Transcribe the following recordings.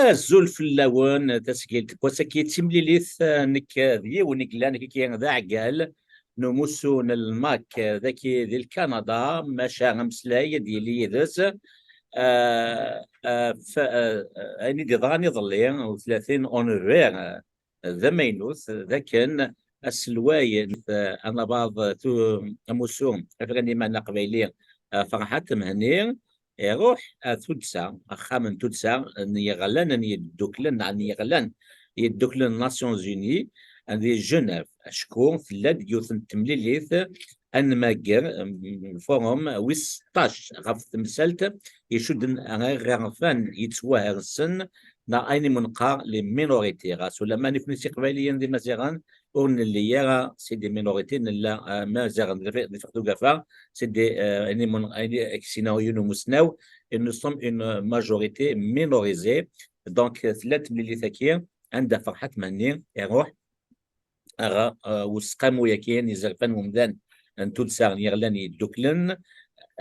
الزول في اللون تسكيل وسكي تمليليث نك ذي ونك لانك كي ذا عقال نمسون الماك ذاكي ذي كندا ماشا مسلاي ديالي ذس اني دي ضاني ظلي 30 اونوفير ذا مينوث ذا كان السلواي انا بعض تو اموسوم افغاني معنا قبيلي فرحات مهني يروح تودسا خامن تودسا يغلان يدوكلن عن يغلان يدوكلن ناسيونز جوني عندي جنيف شكون ثلاث يوثن تمليليث ان ماكر فورم ويس 16 غف تمثلت يشد غرفان يتواهرسن نا ايني منقار لي مينوريتي غاس ولا ما نفنسي قبيليا دي مزيغان اون اللي يرى سي دي مينوريتي لا ما زيغان دي فقدو غفا سي دي اني من اني اكسيناو يونو مسناو ان سوم اون ماجوريتي مينوريزي دونك ثلاث ملي ثاكير عندها فرحة مني يروح اغا وسقامو ياكين يزرفان ومدان ان تولسا يغلاني دوكلن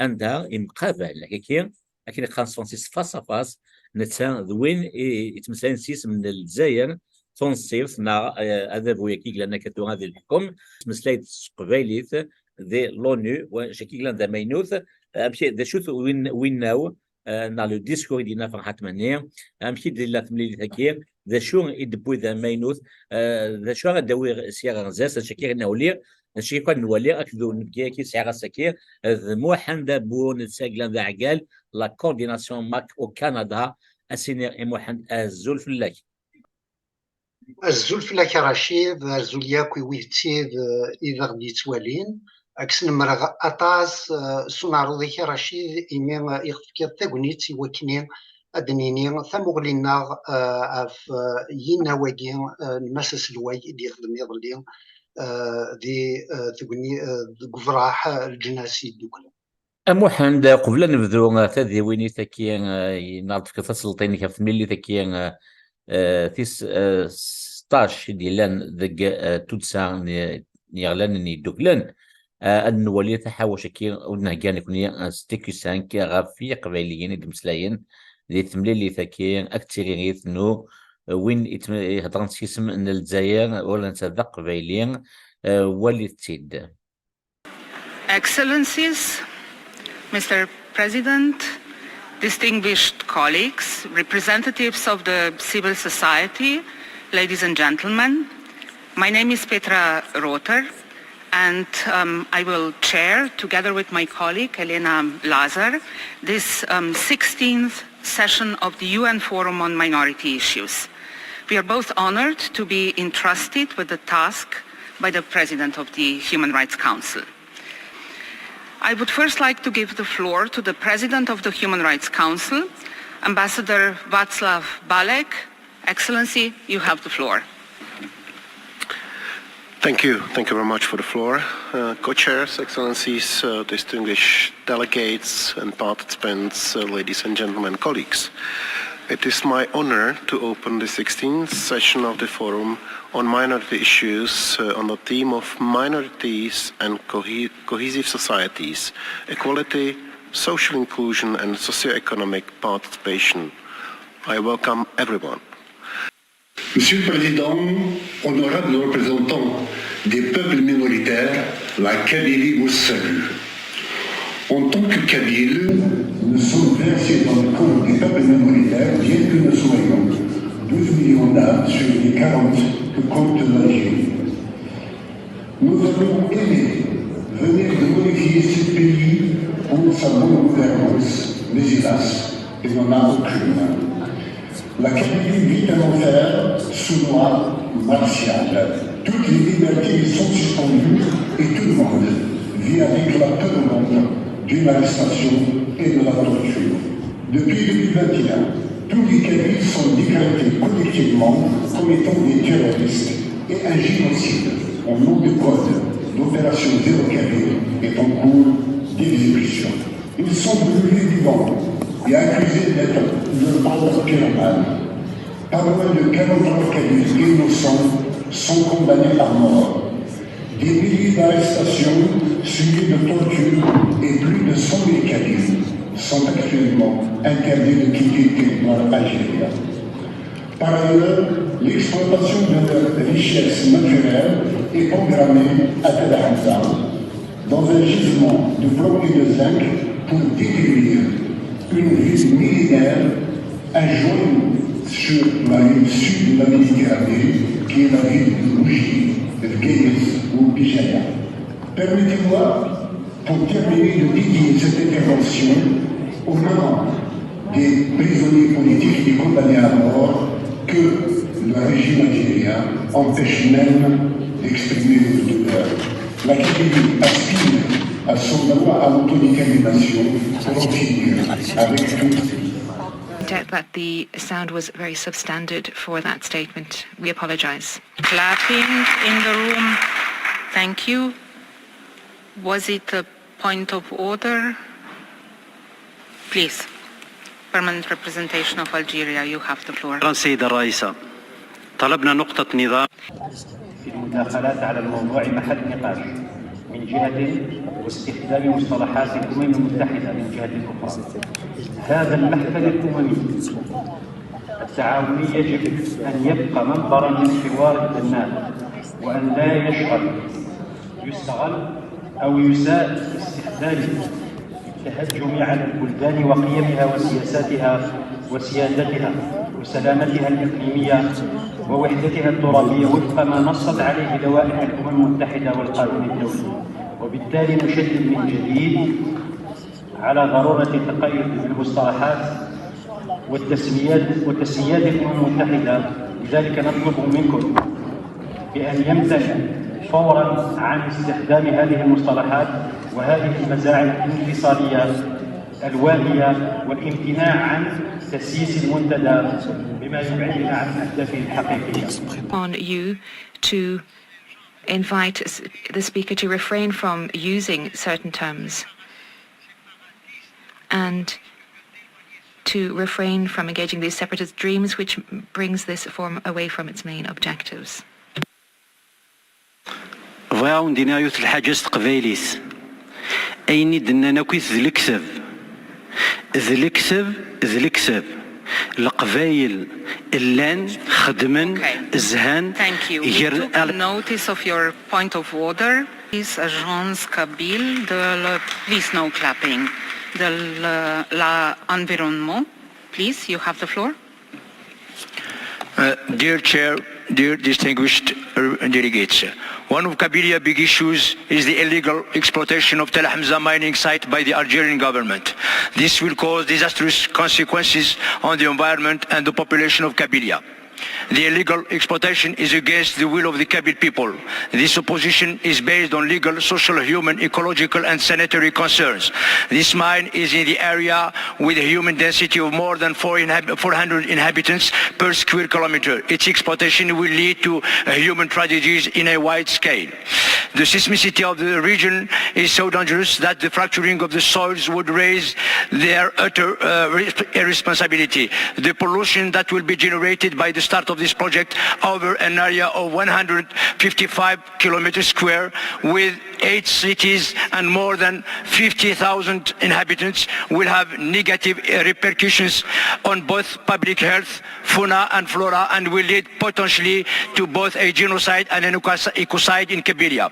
عندها مقابل هكاكي لكن خاص فرانسيس فاس فاس نتا وين يتمثل سيس من الجزائر تنصيف مع هذا بوياكي لان كتو هذه الحكم مسلايد قبيليث ذي لونو وشكي لان ذا مينوث امشي ذا شوث وين ناو نا لو ديسكور ديالنا فرحات مني امشي ديال لا تملي ثاكير ذا شو يدبو ذا مينوث ذا شو غداوي سياغ غزاس شكي نولي شي كان نولي اكدو نبكي كي سياغ سكير موحن دابون ساكلان ذا عقال لا كورديناسيون ماك او كندا اسينير موحن الزول فلاك الزول فلاك رشيد الزول ياكوي ويتيد اذا ديت والين اكسن مرغ اطاس سونارو ذيك رشيد ايمين يخفكي تاغنيت وكنين ادنيني ثمغلينا اف ينا واجين المسس الواي دي يخدم يضلين دي تغني غفراح الجناسي دوكلا موحد قبل أن نبدو تذي ويني ثكي نعرف كيف تسلطيني كيف ملي ثكي تيس 16 ديالان ذق تودسا نيغلان دوكلان أن ولي تحاوش كي ونهجان يكون ستيكوسان كي غافي قبيليين دمسلاين ذي ثملي ثكي أكتر غيث نو وين هضران سيسم أن الجزائر ولا نتذق قبيليين ولي تسيد. Excellencies, Mr. President, distinguished colleagues, representatives of the civil society, ladies and gentlemen, my name is Petra Roter, and I will chair, together with my colleague Elena Lazar, this 16th session of the UN Forum on Minority Issues. We are both honored to be entrusted with the task by the President of the Human Rights Council. I would first like to give the floor to the President of the Human Rights Council, Ambassador Václav Balek. Excellency, you have the floor. Thank you very much for the floor. Co-chairs, Excellencies, distinguished delegates and participants, ladies and gentlemen, colleagues. It is my honor to open the 16th session of the Forum on Minority Issues on the theme of minorities and cohesive societies, equality, social inclusion and socio-economic participation. I welcome everyone. Monsieur le Président, honorables représentants des peuples minoritaires, la Kabylie vous salue. En tant que Kabyles, nous sommes versés dans le camp des peuples minoritaires, bien que nous soyons 12 millions d'âmes sur les 40 que compte l'Algérie. Nous avons aimé venir de modifier ce pays pour sa monogouvernance, mais hélas, il n'en a aucune. La Kabylie vit un enfer sournois, martial. Toutes les libertés sont suspendues et tout le monde vit avec la peur au monde d'une arrestation et de la torture. Depuis 2021, tous les Kabyles sont décrétés collectivement comme étant des terroristes et un génocide au nom du code d'opération Zéro Kabyle est en cours d'exécution. Ils sont brûlés vivants et accusés d'être le bande pyromane. Pas loin de 43 Kabyles innocents sont condamnés à mort. Des milliers d'arrestations suivies de tortures et plus de 100 000 Kabyles sont actuellement interdits de quitter le territoire algérien. Par ailleurs, l'exploitation de leurs richesses naturelles est programmée à Tel Hamza, dans un gisement de plomb et de zinc pour détruire une ville millénaire à joindre sur la rive sud de la Méditerranée, qui est la ville de Rougi, de Guénis ou Bijaya. Permettez-moi, pour terminer, de dédier cette intervention aux mamans des prisonniers politiques et condamnés à mort que le régime algérien empêche même d'exprimer le douleur. La Kabylie aspire à son droit à l'autodétermination pour en finir avec toutes. That the sound was very substandard for that statement. We apologize. Clapping in the room. Thank you. Was it a point of order? Please. Permanent representation of Algeria, you have the floor. سيدة الرئيسة، طلبنا نقطة نظام في المداخلات على الموضوع محل نقاش من جهة واستخدام مصطلحات الأمم المتحدة من جهة أخرى. هذا المحفل الأممي التعاوني يجب أن يبقى منبرا للحوار البناء، وأن لا يستغل أو يساء استخدامه للتهجم على البلدان وقيمها وسياساتها وسيادتها وسلامتها الإقليمية ووحدتها الترابية وفق ما نصت عليه لوائح الأمم المتحدة والقانون الدولي. وبالتالي نشدد من جديد على ضرورة التقيد بالمصطلحات وتسميات الأمم المتحدة. لذلك نطلب منكم بأن يمتنع فورا عن استخدام هذه المصطلحات وهذه المزاعم الانفصالية الواهية، والامتناع عن تسييس المنتدى بما يبعدنا عن أهدافه الحقيقية. On you to invite the speaker to refrain from using certain terms and to refrain from engaging these separatist dreams, which brings this forum away from its main objectives. فاون دينايوت الحاجة قبايليس أيني دنا كويس ذلكسب القبايل اللان خدمن زهان. Thank you. We took notice of your point of order. Is Agence Kabyle please no clapping. De l'environnement, please, you have the floor. Dear Chair, dear distinguished delegates, one of Kabylia's big issues is the illegal exploitation of Tel Hamza mining site by the Algerian government. This will cause disastrous consequences on the environment and the population of Kabylia. The illegal exploitation is against the will of the Kabyle people. This opposition is based on legal, social, human, ecological and sanitary concerns. This mine is in the area with a human density of more than 400 inhabitants per square kilometer. Its exploitation will lead to human tragedies in a wide scale. The seismicity of the region is so dangerous that the fracturing of the soils would raise their utter irresponsibility. The pollution that will be generated by the start of this project over an area of 155 kilometers square with 8 cities and more than 50,000 inhabitants will have negative repercussions on both public health, fauna and flora, and will lead potentially to both a genocide and an ecocide in Kabylia.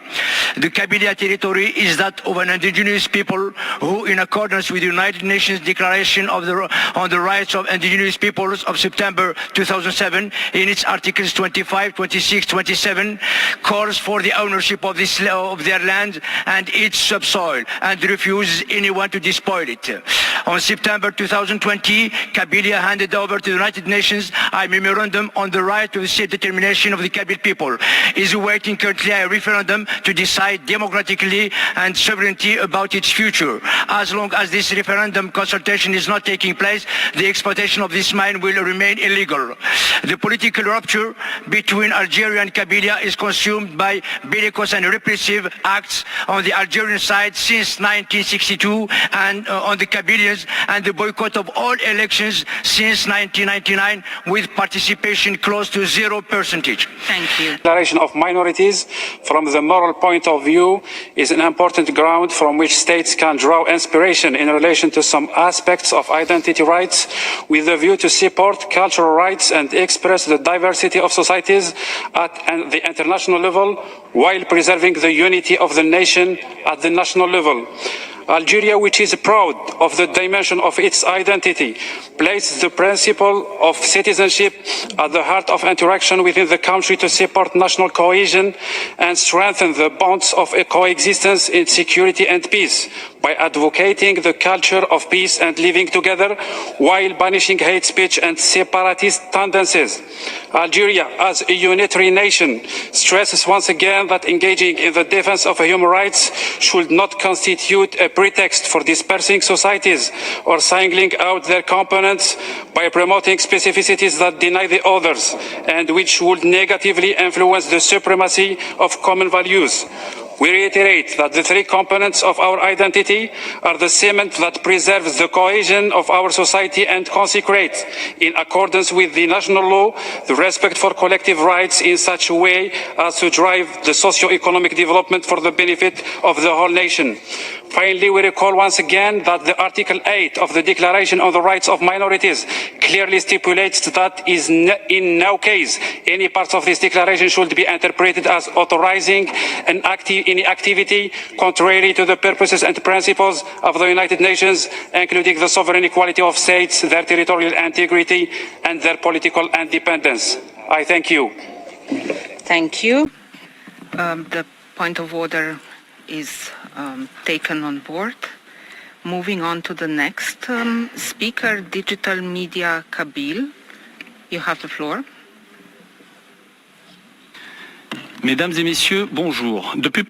The Kabylia territory is that of an indigenous people who, in accordance with the United Nations Declaration on the Rights of Indigenous Peoples of September 2007, in its articles 25, 26, 27, calls for the ownership of their land and its subsoil and refuses anyone to despoil it. On September 2020, Kabylia handed over to the United Nations a memorandum on the right to self-determination of the Kabyle people. Is awaiting currently a referendum to decide democratically and sovereignty about its future. As long as this referendum consultation is not taking place, the exploitation of this mine will remain illegal. The political rupture between Algeria and Kabylia is consumed by bellicose and repressive acts rights on the Algerian side since 1962 and on the Kabylians, and the boycott of all elections since 1999 with participation close to 0%. Thank you. Declaration of minorities from the moral point of view is an important ground from which states can draw inspiration in relation to some aspects of identity rights with a view to support cultural rights and express the diversity of societies at the international level while preserving the unity of the nation at the national level. Algeria, which is proud of the dimension of its identity, places the principle of citizenship at the heart of interaction within the country to support national cohesion and strengthen the bonds of coexistence in security and peace by advocating the culture of peace and living together while banishing hate speech and separatist tendencies. Algeria, as a unitary nation, stresses once again that engaging in the defense of human rights should not constitute a pretext for dispersing societies or singling out their components by promoting specificities that deny the others and which would negatively influence the supremacy of common values. We reiterate that the three components of our identity are the cement that preserves the cohesion of our society and consecrates, in accordance with the national law, the respect for collective rights in such a way as to drive the socio-economic development for the benefit of the whole nation. Finally, we recall once again that the Article 8 of the Declaration on the Rights of Minorities clearly stipulates that in no case any parts of this declaration should be interpreted as authorizing any activity contrary to the purposes and principles of the United Nations, including the sovereign equality of states, their territorial integrity, and their political independence. I thank you. Thank you. The point of order is taken on board. Moving on to the next speaker, Digital Media Kabyle. You have the floor. Mesdames et messieurs, bonjour. Depuis...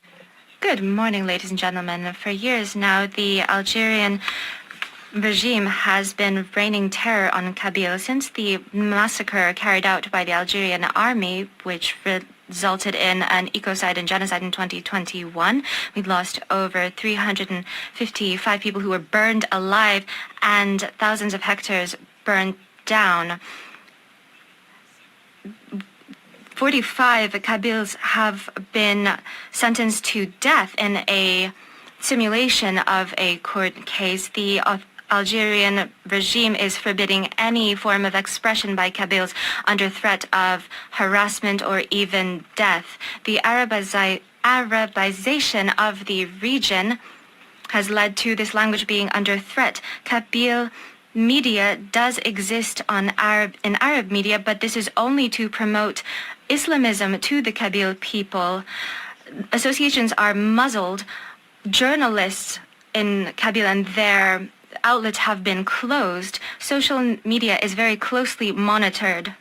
Good morning, ladies and gentlemen. For years now, the Algerian regime has been raining terror on Kabyle since the massacre carried out by the Algerian army, which resulted in an ecocide and genocide in 2021. We lost over 355 people who were burned alive and thousands of hectares burned down. 45 Kabyles have been sentenced to death in a simulation of a court case. The Algerian regime is forbidding any form of expression by Kabyles under threat of harassment or even death. The Arabization of the region has led to this language being under threat. Kabyle media does exist in Arab media, but this is only to promote Islamism to the Kabyle people. Associations are muzzled. Journalists in Kabyle and their outlets have been closed. Social media is very closely monitored.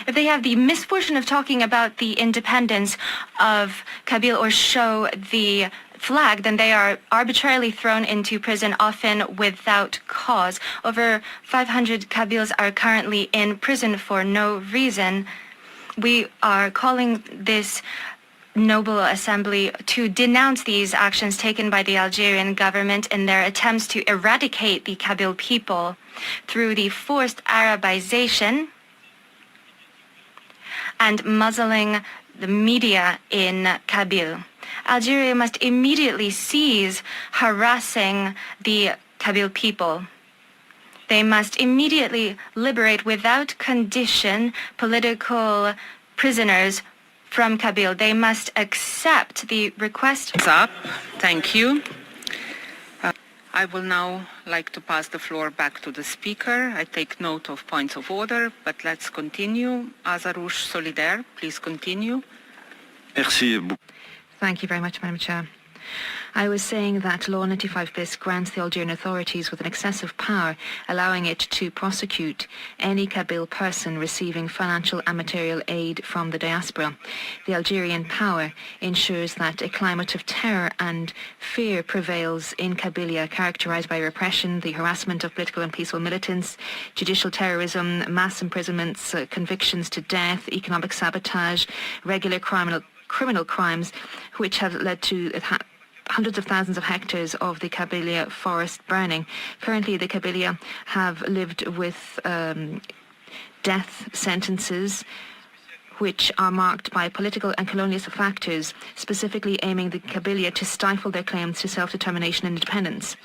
If they have the misfortune of talking about the independence of Kabyle or show the flag, then they are arbitrarily thrown into prison, often without cause. Over 500 Kabyles are currently in prison for no reason. We are calling this Noble Assembly to denounce these actions taken by the Algerian government in their attempts to eradicate the Kabyle people through the forced Arabization and muzzling the media in Kabyle. Algeria must immediately cease harassing the Kabyle people. They must immediately liberate without condition political prisoners from Kabyle. They must accept the request. Thank you. I will now like to pass the floor back to the speaker. I take note of points of order, but let's continue. Azarouche Solidaire, please continue. Merci. Thank you very much, Madam Chair. I was saying that Law 95 bis grants the Algerian authorities with an excessive power, allowing it to prosecute any Kabyle person receiving financial and material aid from the diaspora. The Algerian power ensures that a climate of terror and fear prevails in Kabylia, characterized by repression, the harassment of political and peaceful militants, judicial terrorism, mass imprisonments, convictions to death, economic sabotage, regular criminal criminal crimes which have led to hundreds of thousands of hectares of the Kabylia forest burning. Currently, the Kabylia have lived with death sentences which are marked by political and colonialist factors, specifically aiming the Kabylia to stifle their claims to self-determination and independence.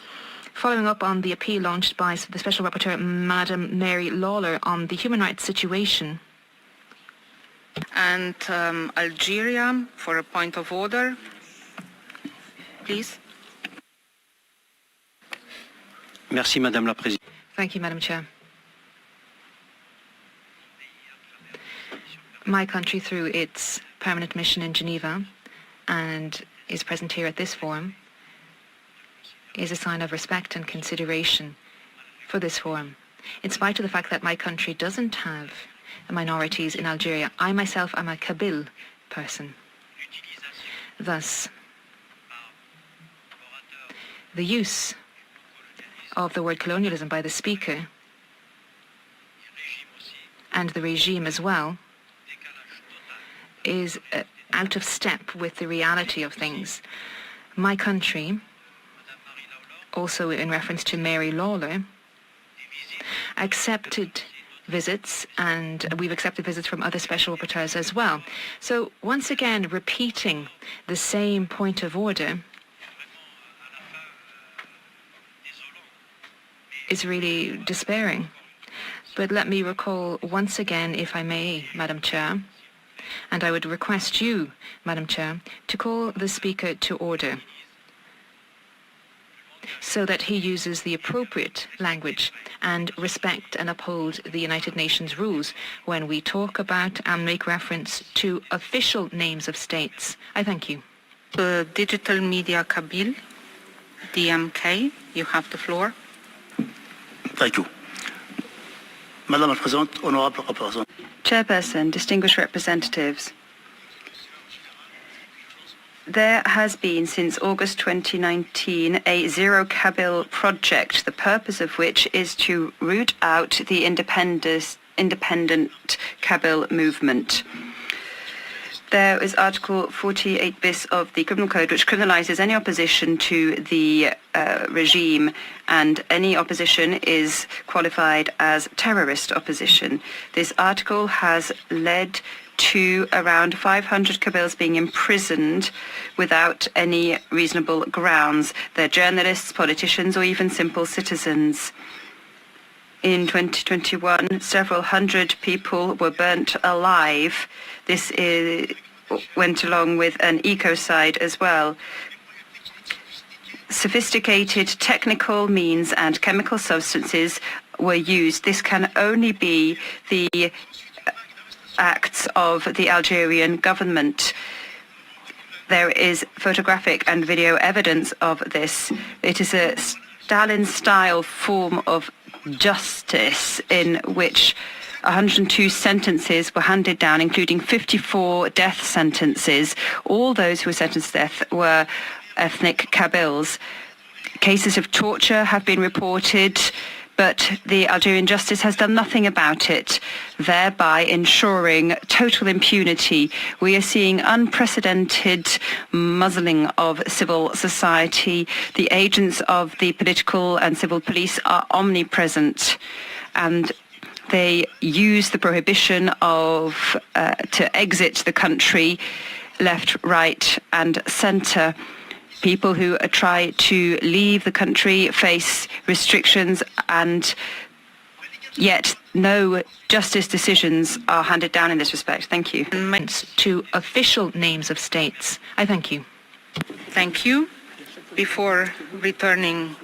Following up on the appeal launched by the Special Rapporteur, Madam Mary Lawler, on the human rights situation. And Algeria, for a point of order, please. Merci, Madame la Présidente. Thank you, Madam Chair. My country, through its permanent mission in Geneva and is present here at this forum, is a sign of respect and consideration for this forum. In spite of the fact that my country doesn't have minorities in Algeria, I myself am a Kabyle person. Thus, the use of the word colonialism by the speaker and the regime as well is out of step with the reality of things. My country, also in reference to Mary Lawler, accepted visits, and we've accepted visits from other special rapporteurs as well. So once again, repeating the same point of order is really despairing. But let me recall once again, if I may, Madam Chair, and I would request you, Madam Chair, to call the Speaker to order so that he uses the appropriate language and respect and uphold the United Nations rules when we talk about and make reference to official names of states. I thank you. The Digital Media Kabyle, DMK, you have the floor. Thank you. Madame la Présidente, honorable représentante. Chairperson, distinguished representatives, there has been since August 2019 a Zero Kabyle project, the purpose of which is to root out the independent Kabyle movement. There is Article 48 bis of the Criminal Code, which criminalizes any opposition to the regime, and any opposition is qualified as terrorist opposition. This article has led to around 500 Kabyles being imprisoned without any reasonable grounds. They're journalists, politicians, or even simple citizens. In 2021, several hundred people were burnt alive. This went along with an ecocide as well. Sophisticated technical means and chemical substances were used. This can only be the acts of the Algerian government. There is photographic and video evidence of this. It is a Stalin-style form of justice in which 102 sentences were handed down, including 54 death sentences. All those who were sentenced to death were ethnic Kabyles. Cases of torture have been reported, but the Algerian justice has done nothing about it, thereby ensuring total impunity. We are seeing unprecedented muzzling of civil society. The agents of the political and civil police are omnipresent, and they use the prohibition of to exit the country, left, right, and centre. People who try to leave the country face restrictions, and yet no justice decisions are handed down in this respect. Thank you. To official names of states. I thank you. Thank you. Before returning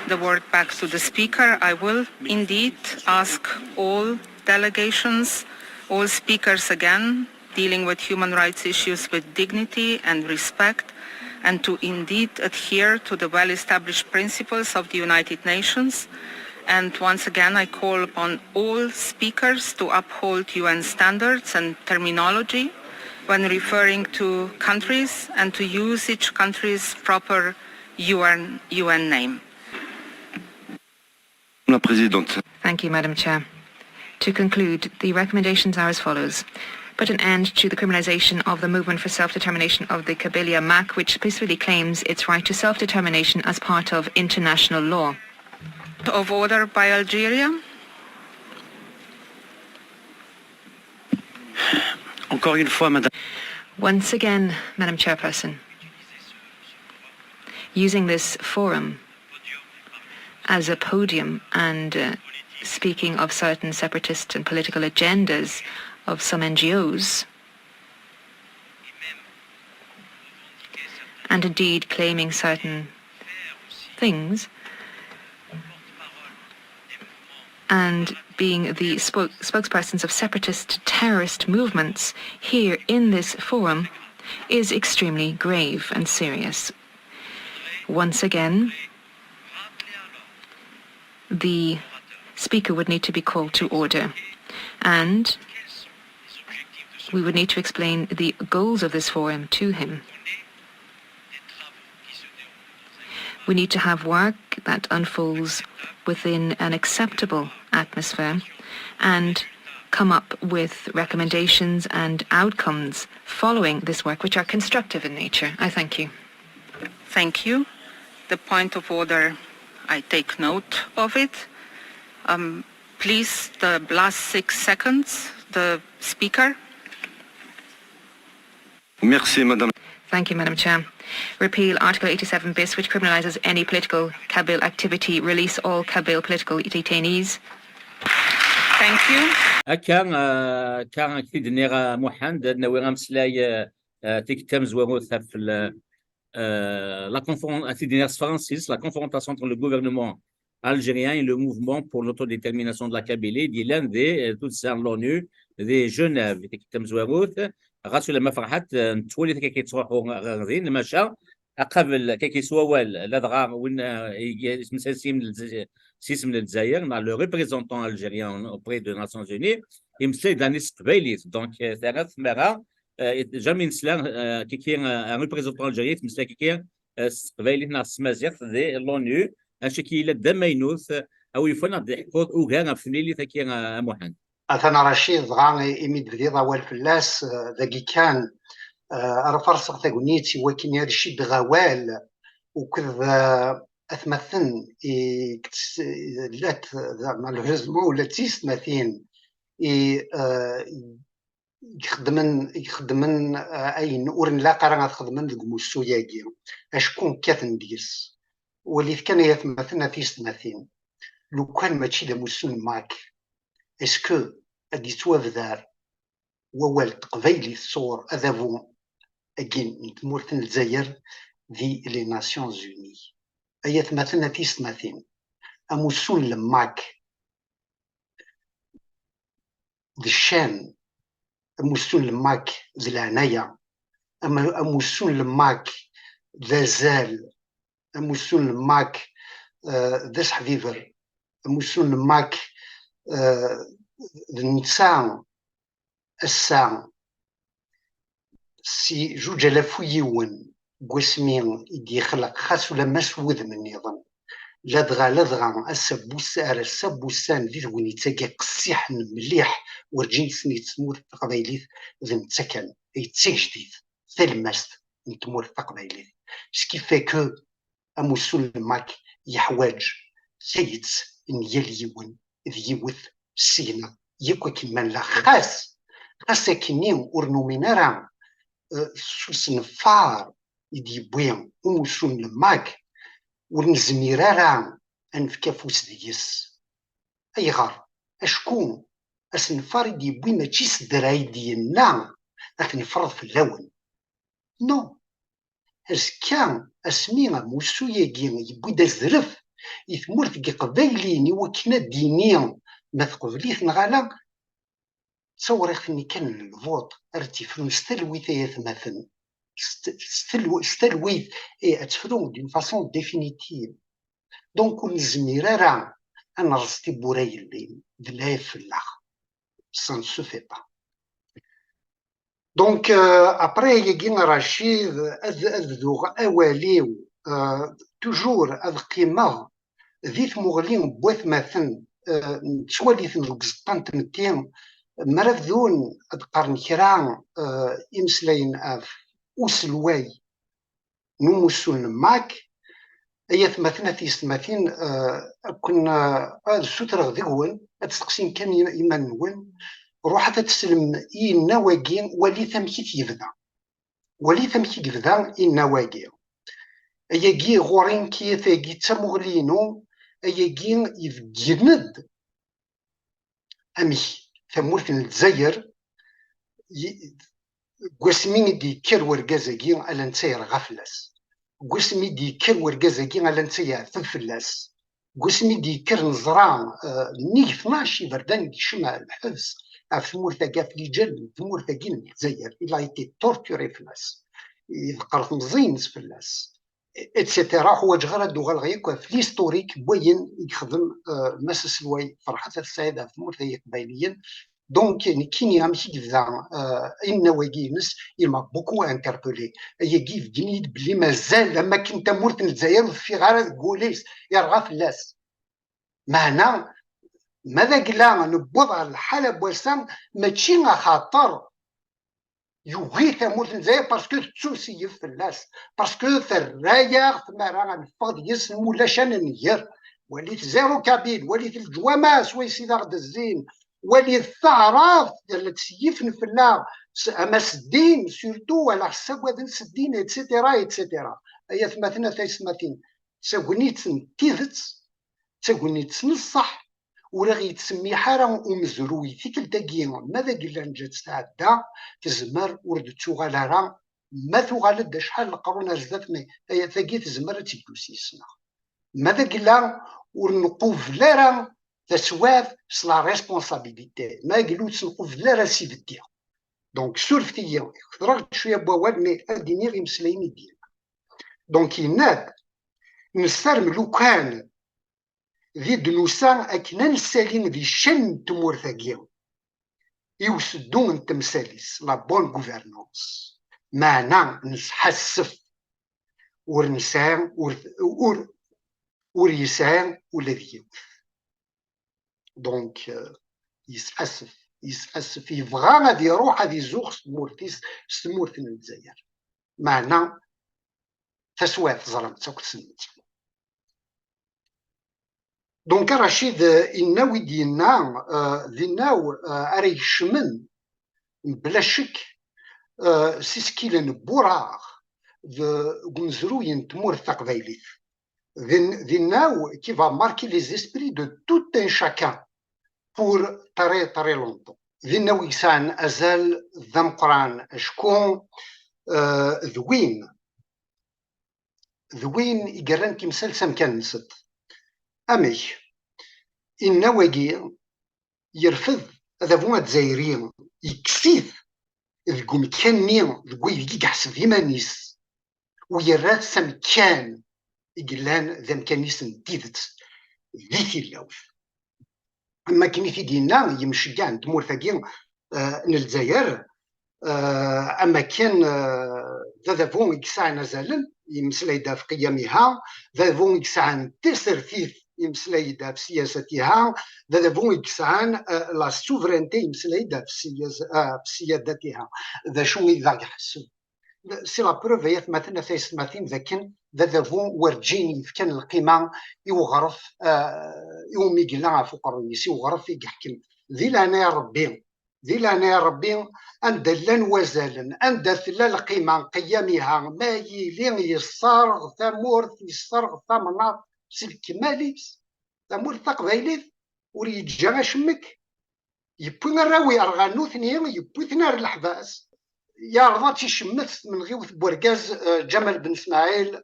the word back to the Speaker, I will indeed ask all delegations, all speakers again, dealing with human rights issues with dignity and respect, and to indeed adhere to the well-established principles of the United Nations. And once again, I call upon all speakers to uphold UN standards and terminology when referring to countries, and to use each country's proper UN name. La Présidente. Thank you, Madam Chair. To conclude, the recommendations are as follows. put an end to the criminalization of the movement for self-determination of the Kabylia MAC, which peacefully claims its right to self-determination as part of international law. Of order by Algeria. Encore une fois, Madame. Once again, Madam Chairperson, using this forum as a podium and speaking of certain separatist and political agendas of some NGOs, and indeed claiming certain things, and being the spokespersons of separatist terrorist movements here in this forum is extremely grave and serious. Once again, the speaker would need to be called to order, and we would need to explain the goals of this forum to him. We need to have work that unfolds within an acceptable atmosphere and come up with recommendations and outcomes following this work which are constructive in nature. I thank you. Thank you. The point of order, I take note of it. Please, the last 6 seconds, the speaker. Merci, Madame. Thank you, Madam Chair. Repeal Article 87 bis, which criminalises any political Kabyle activity. Release all Kabyle political detainees. Thank you. كان أكيد نيرا محمد نوي غامسلاي تكتم زوروث في la confrontation entre le gouvernement algérien et le mouvement pour l'autodétermination de la Kabylie دي l'un des toutes ça l'ONU de Genève تكتم زوروث غاسو لما فرحت نتولي كيتروحوا غاديين ماشا قبل كيسواوال لا دغا وين اسم سيسم الجزائر مع لو ريبريزونطون الجيريان auprès de Nations Unies يمثل دانيس قبيليت دونك ثلاث مرات جامي نسلا كي كاين ان ريبريزونطون الجيري تمثل كي كاين قبيليت ناس مازيغ دي لونو اش كي لا دمينوث او يفنا ضحكوت اوغا في ليلي كاين محمد أثناء رشيد غاني إميد بديضا والفلاس ذاكي كان رفرسق ثاقونيتي وكين يرشيد غوال وكذ أثمثن لات مالوريزمون ولا تيست مثين يخدمن أين أورن لا قرا تخدمن ذوك موسوياكي أشكون كاثن ديس ولي كان يثمثن تيست مثين لو كان ماشي دا موسون ماك اسكو ادي توافدار ووالد قبيلي الصور اذابون اجين نتمورتن الجزائر في لي ناسيونز اوني ايات مثلنا تيست مثين اموسون لماك الشان اموسون لماك ذي العناية اموسون لماك ذا زال اموسون لماك ذا حبيبر اموسون لماك النساء الساعة سي جوج آلاف ويون قسمين يدي خلق خاص ولا مسود من نظام لدغا السبوسان ذي ذوين يتاقى قصيح مليح ورجين سني تمور تقبايليث ذي نتسكن يتساق جديد ثلمست نتمور تقبايليث سكيفا كو أموسون الماك يحواج سيد إن يليون ذيوث سينا يكو كمان لا خاص كنيو ورنومينارا سنفار يدي بوين وموسون الماك ورنزميرارا انفكافوس ديس اي غار اشكون اسنفار يدي بوين ماشي سدراي ديالنا لكن يفرض في اللون نو كان اسمينا موسوياكي يبوي دا زرف يثمر في قبايلين وكنا دينيا ما تقبليث نغالا تصور خني كان الفوت ارتيفرون ستلويث يثمثن ستلويث اتفرون دون فاسون ديفينيتيف دونك نزمير راه انا رستي بوراي اللي دلاي في الاخ سان سو في با دونك ابري يجينا رشيد اذ اواليو توجور اذ قيمه ذيث مغلين بوث مثن تشواليث القسطان تمتين مرفذون أدقارن كرا إمسلين أف أسلواي نموسون معك أيث مثلا في سماثين كنا السوتر ذقون أتسقسين كان يمنون روح تسلم نواقي ولي ثمكيت يفدا ولي ثمكيت يفدا نواقي أيجي غورين كي ثاقي تمغلينو أيجي يفجند أمي ثمورث الجزائر قسمي دي كير ورقازاكي على نتاير غفلاس قسمي دي كير ورقازاكي على نتاير ثفلاس قسمي دي كير نزران نيك 12 بردان شمع الحبس ثمورثا في جل ثمورثا كين الجزائر إلا يتي تورتوري فلاس يذكر مزين فلاس اتسيتيرا هو جغرا دوغال غيكو في ليستوريك بوين يخدم ماس سلواي فرحة السعيدة في ثمورثا قبايليين دونك كيني غامشي كذا النواقينس إلما بوكو انتربولي يجي في جنيد بلي مازال لما كنت مورت الجزائر في غارة كوليس يرغى فلاس معنا ماذا قلا نبوض على الحالة بوسام ماشي خاطر يوغي ثمورت الجزائر باسكو تسوسي فلاس باسكو ثرايا ثمارا غنفض يسمو لا شان نير وليت زيرو كابيل وليت الجوامع سوي سيدي غد الزين ولي الثعرف ديال تسيفن في الله اما سدين سورتو على حساب هذا السدين ايتترا ايتترا اي ثمثنا ثيسماتين تساكونيت تيفت تساكونيت نصح ولا غيتسمي حاره ومزروي تيكل تاكي ماذا قلنا نجات تعدى تزمر ورد تغالرا ما تغالد شحال القرون زدتني هي ثاقي تزمر تيكوسيسنا ماذا قلنا ورنقوف لارا تسواف سلا ريسبونسابيليتي ما قالوا تنقوف لا راسي بديا دونك سورفتيا خضرت شويه بواد مي اديني غير مسلايني ديالنا دونك يناد نسترم لو كان ذي دنوسا اكنا نسالين ذي شن تمور ثاقيا يوسدون تمساليس لا بون غوفرنونس معنا نحسف ورنسان وريسان والذي يوث دونك يسأسف يبغى غادي يروح غادي يزوغ ستمورت الجزائر معنا تسوات ظلمت تاك سنت دونك رشيد الناوي ديالنا ذيناو اري شمن بلا شك سيسكيلن بوراغ غمزروين تمور تقبايليت ذيناو كي فا ماركي لي زيسبري دو توت ان شاكان بور تري لونطون ذيناو يسان ازال ذم قران شكون ذوين يقرن كي مسلسل كان نسد امي النواقي يرفض هذا فما دزايرين يكسيف ذكم كاني ذكو يجي حسب يمانيس ويرات سمكان يقلان ذا مكانيس نديدت ذيثي اللوث اما كني في دينا يمشي كاع تمور ثاقي الجزائر اما كان ذا فون يكسع نزالن يمسلايدا في قيامها ذا فون يكسع تسرثيث يمسلايدا في سياستها ذا فون يكسع لا سوفرينتي يمسلايدا في سيادتها ذا شو إذا يحسن سي لا بروف هي مثلا ثيسماتين ذاكن ذا فون ورجيني كان القيمه يوغرف يومي قلنا فوق الرئيس يوغرف يحكم ذي لنا يا ربي ذي لنا يا ربي أن دلن وزالن أن دثلا القيمة قيامها ما يلين يصارغ ثمور يصارغ ثمناط سلكماليس ثمور تقبايليت وريد جا شمك يبوين الراوي أرغانو ثنين يبوين ثنار الحباس يا رضا تيشمت من غيوث بوركاز جمال بن اسماعيل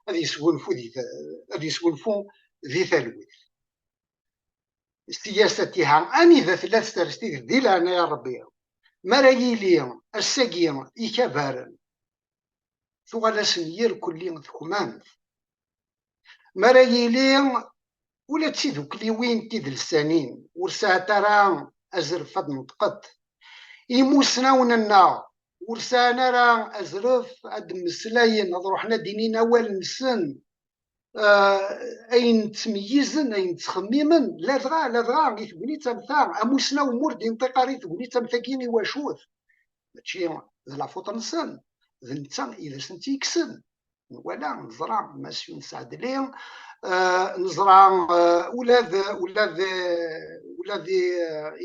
هذه يسولفو ذي ثالوث سياستها أني ذا ثلاث ترستيذ ذي لنا يا ربي مرايلي الساقي يكبرن ثغال سنير كلين ثكمان مرايلي ولا تسيدوك لي وين تيد السنين ورسا ترى أزرف فد نطقط يموسنا وننا ورسانا راه أزرف أد مسلاين روحنا دينينا أول نسن اين تميزن اين تخميمن لا دغا غي تبني تمثال اموسنا امور دي انطقه ري تبني تمثاكيني واشوث ماشي لا فوت نسن ذنتا اذا سنتي يكسن ولا نزرع ماسيون سعد ليه نزرع ولاد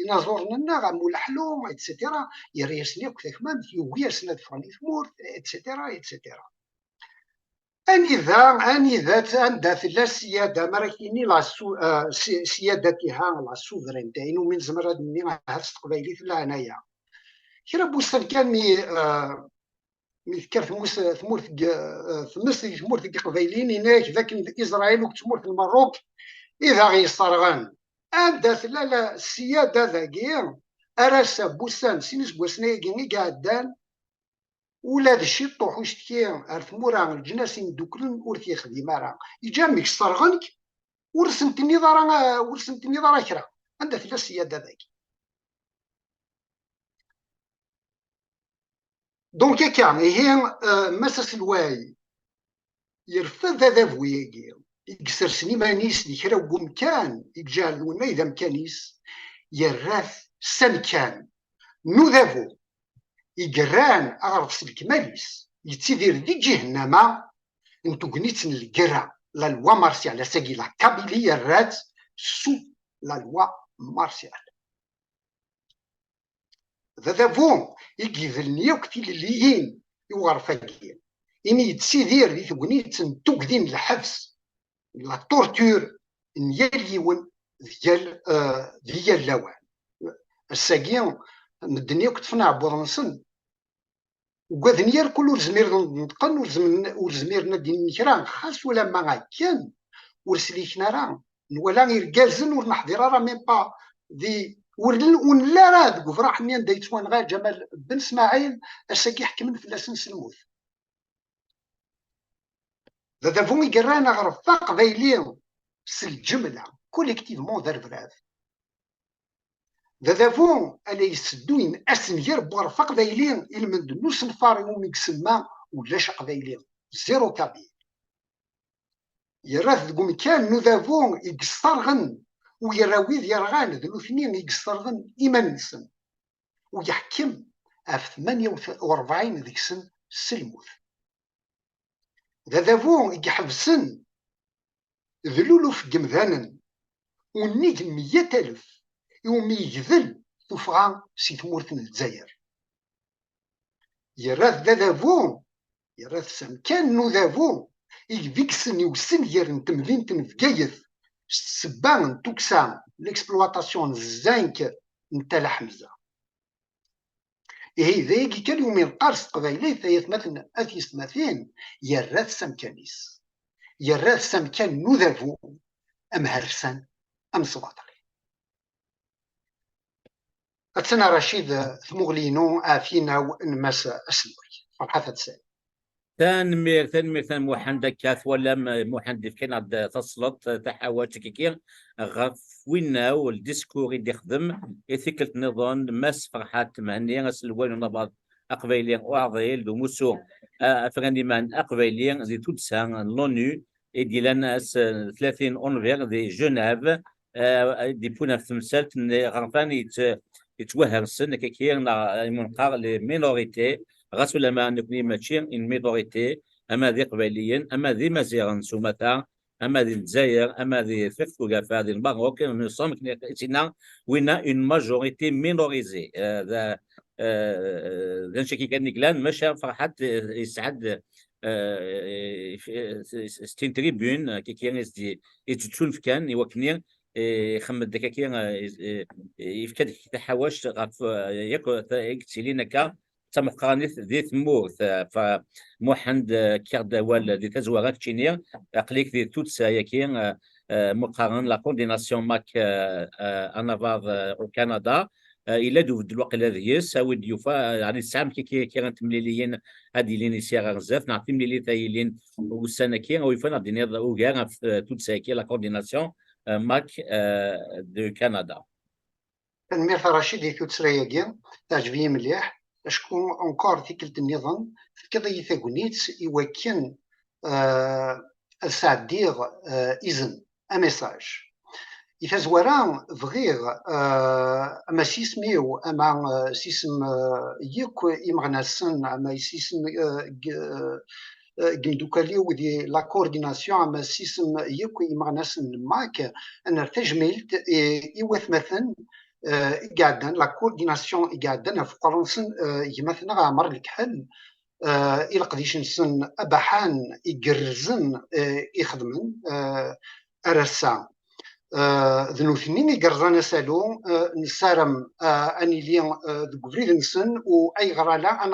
ينازور لنا غامو الحلوم اتسيتيرا يريسني كثمان يوغيسنا فراني ثمور اتسيتيرا اتسيتيرا انذا عندها لا السياده مراكيني لا سيادتها لا سوفرينتي ومن زمر ني هاف تقبايليت لا هنايا كرا بوستان كان مي ذكر ثمورت قبايلين هناك ذاك اسرائيل وتمورت المروك اذا غيصرغان عندها لا السياده ذاكي اراسا بوستان سينس بوسنايكي قاعدان ولاد الشي طوحو شتكي ارثمورا الجناسين دوكلن ورثي خديمه راه يجامك صرغنك ورسمتني ضرا كرا عندها لا السياده ذاك دونك هكا هي مساس الواي يرفض هذا فوياكي يكسر سنيمانيس دي كرا ومكان يجعلونا اذا مكانيس يراث سمكان نوذافو يقران اغرف الكماليس يتسيدير دي جهنم انتو قنيتن القرا لا لوا مارسيال لا ساقي لا كابيلية الرات سو لا لوا مارسيال ذا فون يقيذلني وكتي الليين يوغرفاكيين إني يتسيدير دي تقنيتن توقدين الحبس لا تورتور نياليون ديال اللوان الساقيين الدنيا كتفنا عبورنسن وقاذنيار كل زمير نطقن وزمير ندي نكران خاص ولا ما كان ورسليكنا راه ولا غير كازن ورنحضر راه ميم با دي ولا راه دك فرح ني دايتوان غير جمال بن اسماعيل الساكي حكمن في لاسنس الموت ذا فون يقرانا غير فاق ذايلين الجمله كوليكتيفمون ذا الفراف ذا فون الا يسدوين اسنير بورفاق ذايلين المند نوس نفاري وميكسما ولا شق ذايلين زيرو كابي يراث دقوم كان نو ذا فون يقصرغن ويراويذ يرغان ذو اثنين يقصرغن ايمان نسن ويحكم اف 48 ذيك سن سلموث ذا فون يحبسن ذلولو في جمذانا ونيك 100,000 يوم يجذل تفغى سي ثمورت الجزائر يراث ذا فون يراث سمكان نو ذا فون يفيكسن يوسن يرن تملين تنفقايث سبان توكسان ليكسبلواتاسيون الزانك نتا حمزه إيه ذاك كان يوم القرص قبيلي ثيث مثلا أثيس مثين يراث سمكانيس يراث سمكان نو ذا فون أم هرسان أم صباطلي أتسنى رشيد ثمغلينو آفينا ونمس أسلوي فرحة تسال تنمير موحن دكاث ولا موحن ديفكين عاد تصلت تحاول تكيكير غفوينا والديسكور اللي يخدم يثيكلت نظام مس فرحات مهنية سلوين ونبض أقبيلين وعضيل دوموسو أفغاني من أقبيلين زي تودسان لونو يدي لنا 30 أونفير دي جنيف دي بونا في تمثالت غرفان يتوهر السن كيكير منقار لمينوريتي غاسو لما نكوني ماشي ان مينوريتي اما ذي قبيليين اما ذي مزيغن سومتا اما ذي الجزائر اما ذي فيفتو كافا ذي المغرب نصوم كنا وين اون ماجوريتي مينوريزي ذا نشكي كان نكلان ماشي فرحات يسعد ستين تريبون كي كان يتشون في كان يوكني خمد دكاكي يفكد تحواش غاف ياكو يكتسيلينا كا تم قانيث ذي ثموث فموحند كاردوال ذي تزوارات تشينيا اقليك ذي توتسا ياكين مقارن لا كورديناسيون ماك انافاض او كندا الى دو الوقت الذي يساود يوفا يعني السام كي كانت مليليين هادي لين سيغ بزاف نعطي مليلي ثايلين والسنه كي او يفنا دينيا او غير توتسا كي لا كورديناسيون ماك دو كندا تنمير رشيد توتسا ياكين تعجبني مليح شكون اونكور فكرة النظام في قضية ثاقونيت يوكن c'est-à-dire إذن un message. يفزوران فغير أما سيسميو أما سيسم يكو إمغناسن أما سيسم جمدوكاليو دي لا كورديناسيون أما سيسم يكو إمغناسن ماك أنا تجملت إيوث مثلا قاعدن لا كورديناسيون قاعدن في قرنسن يمثلنا عمر الكحل إلى قديش نسن أبحان يقرزن يخدمن أرسان ذنوثنين يقرزان سالو نسارم أني لين ذكفريد نسن وأي غرالا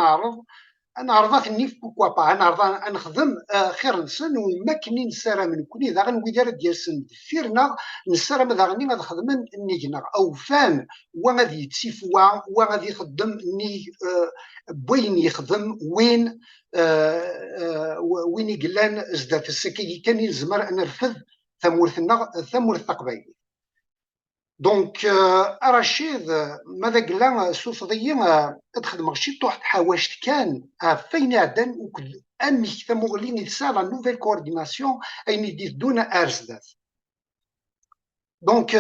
أنا عرضات النيف بوكوا با أنا عرضان نخدم خير نسن ومكني نسارم من كوني ذا غنويدار ديالسن فيرنا نسارم ذا غني غادي خدمن نيجنا أو فان وغادي يتسيفوا وغادي يخدم ني بوين يخدم وين وين يقلان زدات السكي كان يلزمر أن نرفض ثمورث قبايلي دونك رشيد ماذا قلنا سوفضيين تخدم شي طوحت حواشت كان فين عدن وكل امي ثموغلين يتسال نوفيل كورديناسيون اين يدير دون ارزدات دونك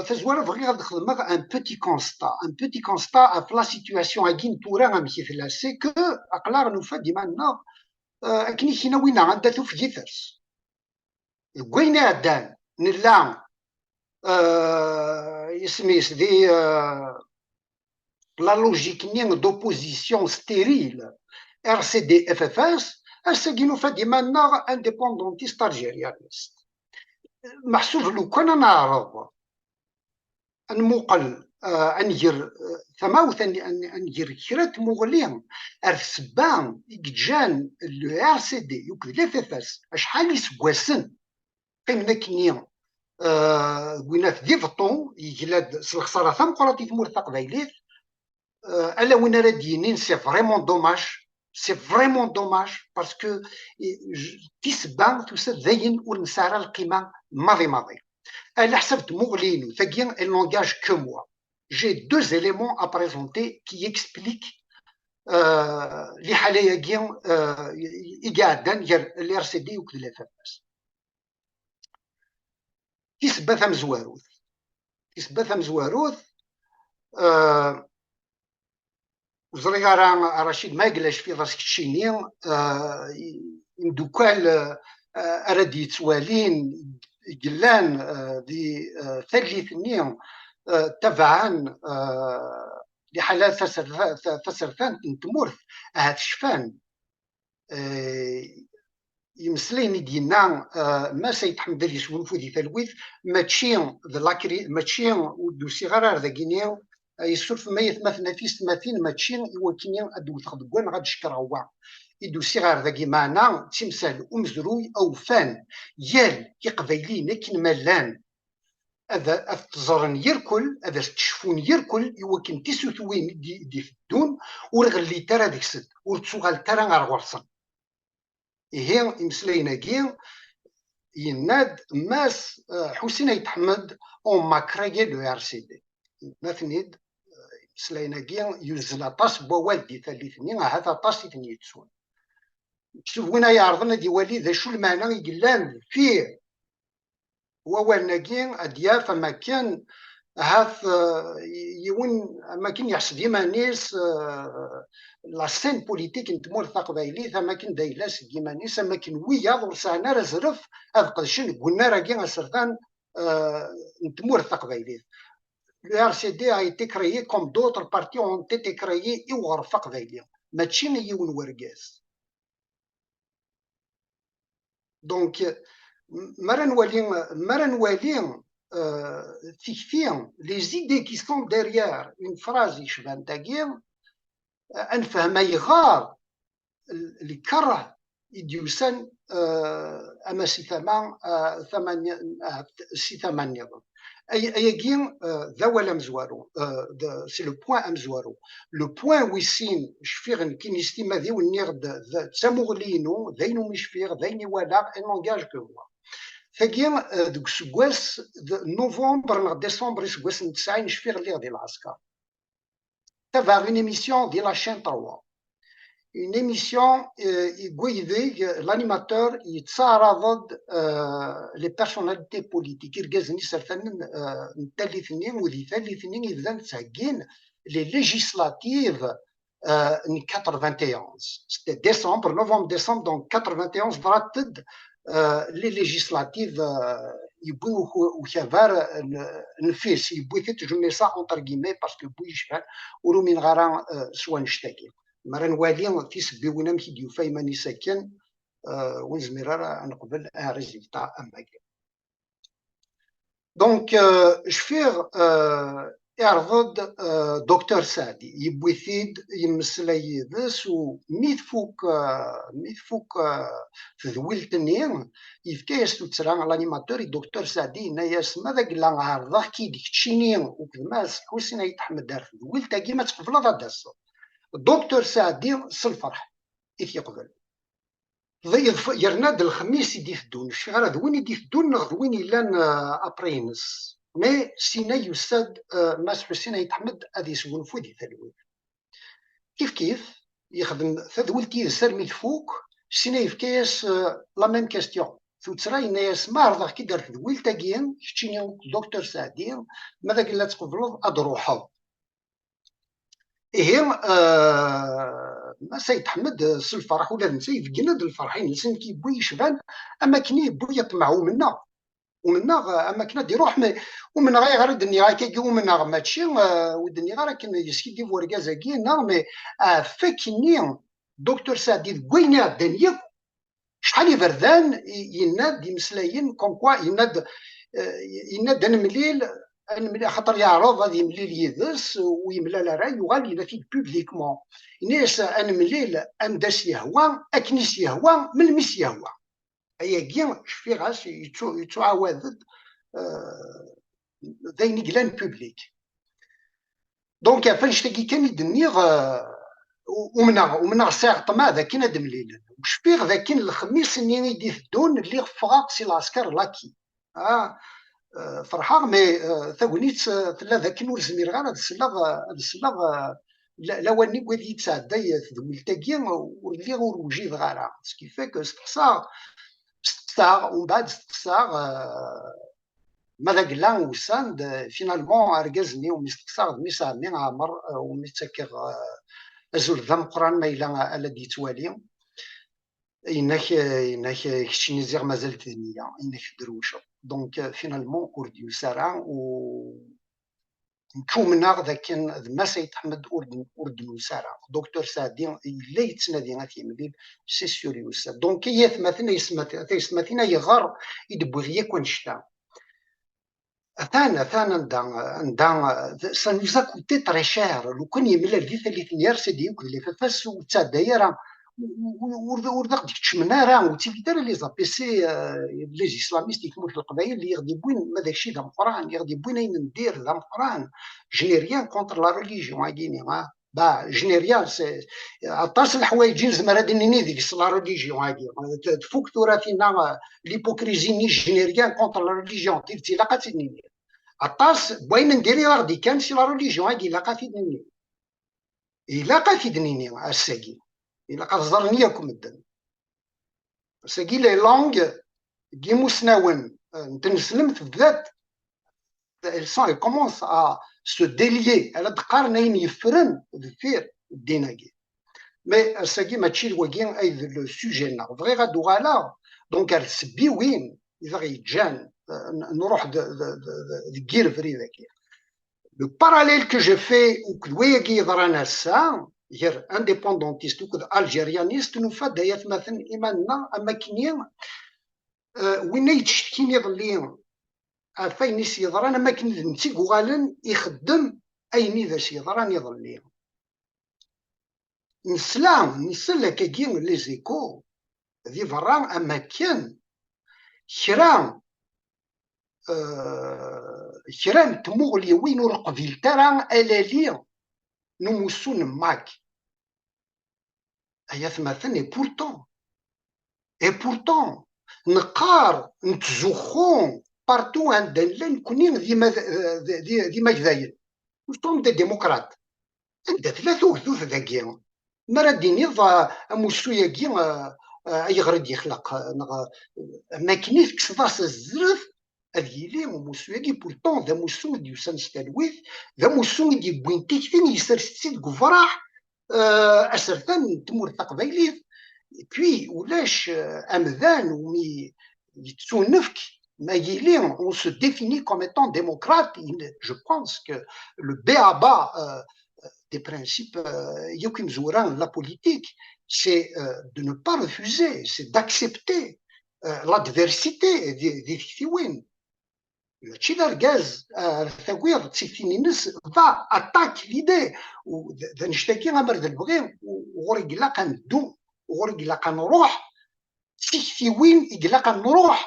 تزوار فغي غادي نخدم ان بوتي كونستا في لا سيتوياسيون اكين تورا مثلا سي كو اقلار نوفا ديما لنا كني كينا وين عندها في جيثرس كوين عدان نلا يسميس دي لا لوجيك نين دوبوزيسيون ستيريل RCD FFS الساكينو فديما نا انديبوندونتيست الجيريانيست محسوب لو كان نعرض نموقل انجر ثماوث انجر كرات مغلين ارسبان يجان لو RCD يوكد FFS شحال يسكواسن قيمنا كنيا وينات ديفطون يجلاد الخساره ثم قراتي تمور تقبايليت الا وين راه دينين سي فريمون دوماج باسكو تيسبان توسد زين ونسارى القيمه ماضي على حسب مغلين ثقيا اللونغاج كو موا جي دو éléments à présenter qui expliquent لي حاليا كيان يقعدان ديال الار سي دي وكل الافاس تيسبث مزواروث وزريغا رشيد ما يقلاش في راسك تشيني ندوكال راد يتوالين قلان دي ثلاثنين تبعا لحالات فسرفان تمورث هاد شفان يمسليني دينا ما سيد حمد الله يسون فودي ثلويث ماتشين ذلاكري ماتشين ودو سيغار ذا كينيو يسولف ما يثمثنا في سماثين ماتشين يوكينيا ادو تخدقون غاد شكراوا يدو سيغار ذا كيمانا تمثال ومزروي او فان يال يقبايلين كين مالان هذا تزرن يركل هذا تشفون يركل يوكن تيسوثوين دي في الدون ورغلي ترى ديك السد ورتسوغال ترى غارغورصن هي مسلينا كي يناد ماس حسين يتحمد او ماكراجي لو ار سي دي مثنيد مسلينا كي يوزلا طاس بوالدي ثالثني هذا طاس ثني تسون شوف وين يعرضنا دي والي ذا شو المعنى يقلان فيه ووالنا كي ادياف ما كان هاث يون ما كان يحسب ديما نيس لا سين بوليتيك نتمور ثقبايلي ثما كان دايلاس ديما نيس ما كان ويا ورسانا رزرف هذا قدشن قلنا راه كاين سرطان نتمور ثقبايلي لو ار سي دي a été créé comme d'autres partis ont été créés يوغر ثقبايلي ماشي يون ورقاس دونك مرة نوالين تكفين لي زيدي كي سون ديريير اون فراز يشبان تاكير انفهم يغار اللي كره يديوسن اما سي ثمانية اي كين ذا ولا مزوارو سي لو بوين امزوارو لو بوين ويسين شفيغن كي نستيما ذي ونيرد تسامغلينو ذينو مشفيغ ذيني ولا انونجاج كو موا ثقيل دوك سكواس نوفمبر ديسمبر سكواس 90 شفيغ اللي غادي العسكر تابع اون ايميسيون ديال لا شين 3 une émission l'animateur يتصارض les personnalités politiques يركزني سرثن نتالي ثنين وذي ثالي ثنين يبدأ تسهجين les législatives en 91 c'était décembre novembre décembre donc 91 ضربت les législatives يبوي وخبار الفيس يبوي je mets ça entre guillemets parce que بوي يشبه ورو من غران سوا نشتاقي مرة نوالي في سبيونا مكي ديو فايما نساكن ونزميرا نقبل ان ريزلتا اماكن دونك شفير يعرض دكتور سعدي يبوي ثيد يمسلي يدس وميت فوق في ذويل تنين يفكيس تسرع الانيماتور دكتور سعدي ناياس ماذا قلا عرضه كي ديك تشينين وكذماس حوسنا يتحمد دار في ذويل تاكي ما تقبل هذا داس الدكتور سعدي الفرح إذ يقبل يرناد الخميس يدي في الدون الشغالة ذوين يدي في الدون ذوين يلان أبرينس مي سينا يساد ماس حسين يتحمد هذه سون فودي ثلوين كيف يخدم ثذولتي يسرمي الفوق سينا يفكيس لا ميم كاستيون ثو تسراي ناس ما رضا كي دار في ذويل تاكين كتشيني دكتور سعدي ماذا قال لا تقبلوا أدروحوا إيه سيد حمد الفرح ولا نسي في جند الفرحين نسن كي بوي يشبان اما كني بوي يطمعوا منا ومنا اما كنا دي روح ومن غير الدنيا كي ومنا ماتشي والدنيا غير كنا يسكي دي فورغازا كينا مي فكني دكتور سعدي كوينا الدنيا شحال يبردان يناد يمسلاين كون كوا يناد نمليل خاطر يعرض هذه يمليل يدس ويملا لا راي وغالي لا في بوبليكمون الناس ان مليل ان داس يهوى اكنيس يهوى من المس يهوى هي كيا شفي غاس يتعاود ذين كلان بوبليك دونك فاش تلقي كان يدنيغ ومنغ ساعة طما ذاك نادم مليل وشفيغ ذاك الخميس اني يدي في الدون اللي فغاق سي العسكر لاكي فرحان مي ثاونيت ثلا ذاك نور زمير غير هاد السلاغ لا واني بغيت يتسعدى ذوي التاكيا واللي وجيد غير سكيفاك استقصى ومن بعد استقصى ماذا قلا وساند فينالمون اركازني ومستقصى ميسامي عمر ومتسكر ازول ذم قران ما الى الذي توالي إنك كشتيني زيغ مازال ثانية إنك دروشة دونك فينالمون أرديو سارع نكومنا ذاك ما سيد حمد أردن سارع دكتور سعدي لا يتسنادي غاتي مليل سي سيوريوس دونك هي ثماثنا يغار يدبغي كون شتا ثانا ندان سا نوزا كوتي تري شير لو كان يملا في 30 يار سيدي اللي فاس وتا دايره وردق ديك تشمنا راه وتيدار لي زابيسي لي اسلاميست يكملوا في القبائل اللي يغدي بوين ما داكشي ذا مقران يغدي بوين اين ندير ذا مقران جينيريان كونتر لا ريليجيون عايديني با جينيريان سي عطاس الحوايج زعما هادي ديك لا ريليجيون عادي تفوك تراثينا ليبوكريزي ني جينيريان كونتر لا ريليجيون تيرتي لاقاتني عطاس بوين نديري غادي كان سي لا ريليجيون عادي لاقاتني الا قاتني الساكي إلا قصرني ياكم الدم ساكي لي لونغ كي مسناون نتنسلم في الذات ils commencent à se délier على دقارنين يفرن دفير الديناكي مي ساكي ماشي الواكين اي لو سوجينا فغي غادو غالا دونك السبي وين اذا يتجان نروح دكير فري ذاكي لو باراليل كو جو في وكدوياكي يضرانا الساعه غير انديبوندونتيست وكذا الجيريانيست نفاد دايات مثلا ايماننا اماكنيا وين يتشتكيني ظليا فاين يضران اماكن نتي غالن يخدم اين ذا يضران يظليا نسلا كاكين لي زيكو ذي فران اماكن كران تموغلي وين ورقفيل ترى الالي نموسون معك هيا مثلا اي بورتون نقار نتزوخون بارتو عندنا نكونين ديما جداير وشتون دا ديمقراط عندها ثلاثة وثلث ذاكيا مرة دينيض أموسوياكي يغرد يخلق ما كنيت كسداس الزرف هذه يلي موسوياكي بورتون ذا موسو ديوسان ستالويث ذا موسو دي بوينتيك ثين يسر ستيد كفراح أسرتان تمور تقبيليت بي ولاش أمذان ومي يتسونفك ما يلي on se définit comme étant démocrate. Je pense que le b.a.-ba des principes la politique, c'est de ne pas refuser, c'est d'accepter l'adversité des Thiouines. Le Chidargaz, Thawir, Tsifinines, va attaquer l'idée où Nishtaki Amar del Brim, où Origilakan Dou, où Origilakan Roh, Tsifiwin, Igilakan Roh,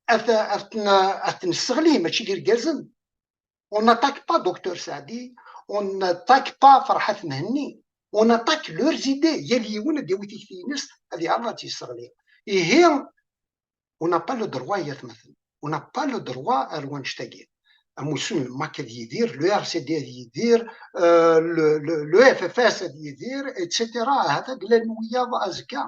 Atnasrli, Machidir Gazen. On n'attaque pas Dr Saadi, on n'attaque pas Farhat Mehni, on attaque leurs idées. Yaliyoun, Diawitifinis, Adiarati Israël. Et here, on n'a pas le droit, on n'a pas le droit à l'Ouanshtagir. À Moussoul, Makadir, le RCD Dir, le FFS Dir, etc. هذا قلنا أزكى.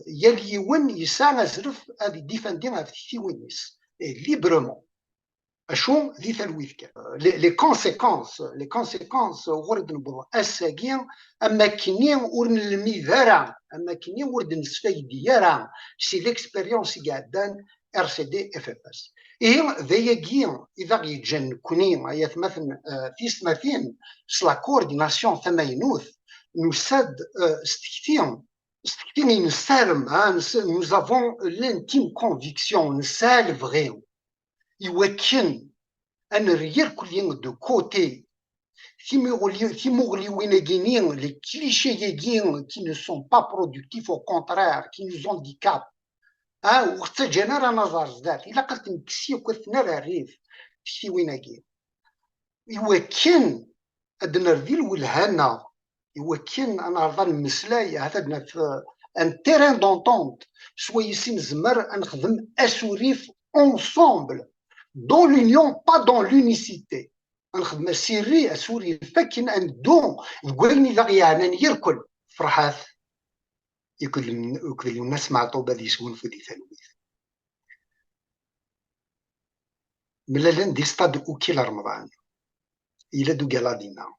Yaliyoun, يسعى أزرف à défendre à Thiounis, librement. Les conséquences ورد نبغى الساقين اما كني ورن الميذارا اما كني ورد نستفيد ديارا سي ليكسبيريونس قاعدان ار سي دي اف اف اس اي ذايقين اذا يجن كوني ايات مثلا في سماثين سلا كورديناسيون ثماينوث نساد ستكتين نسالم nous avons l'intime conviction نسال فغيو يوكن أن ريال كلين دو كوتي les clichés qui ne sont pas productifs, au contraire, qui nous handicapent. وقت جانا نظر ذات إلا قلت نكسي وكثنا الريف في ويناكي يوكن أدنا رذيل والهنا يوكن أنا رضا المسلاي هذا في ان تيران دونتونت سوا يسين زمر نخدم أسوريف ensemble dans l'union, pas dans l'unicité. نخدم السيري أسوري فكن أن دون يقولني ذغيانا يركل فرحات يكل الناس مع طوبة دي سون في دي ثلويث ملالن دي ستاد أوكي رمضان إلا دو قلادينا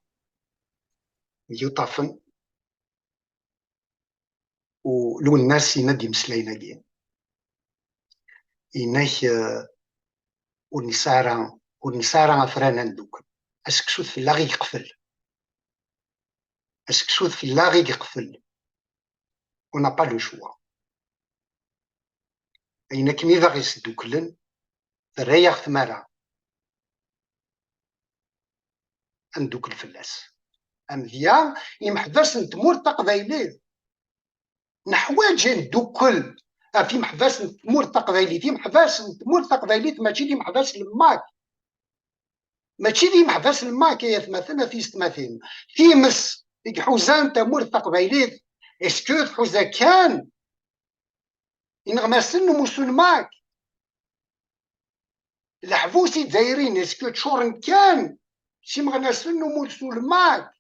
يطافن ولو الناس ينادي مسلاينا جين إناش ونسارا فرانا ندوك اسكسوت في اللاغي يقفل اسكسوت في اللاغي يقفل on n'a pas le choix أين كمي ذا غيسدوكلن الرياغ ثمارا ندوك الفلاس أمذيا يمحباس نتمور تقبايلي نحواج ندوكل في محباس نتمور تقبايلي في محباس نتمور تقبايلي ماشي دي محباس الماك ماشي دي محباس الماك يا ثماثنا في ستماثين في مس حوزان تمور تقبايلي اسكو حوزا كان ينغمسن موسو الماك الحبوسي دايرين اسكو تشورن كان شي مغنسن موسو الماك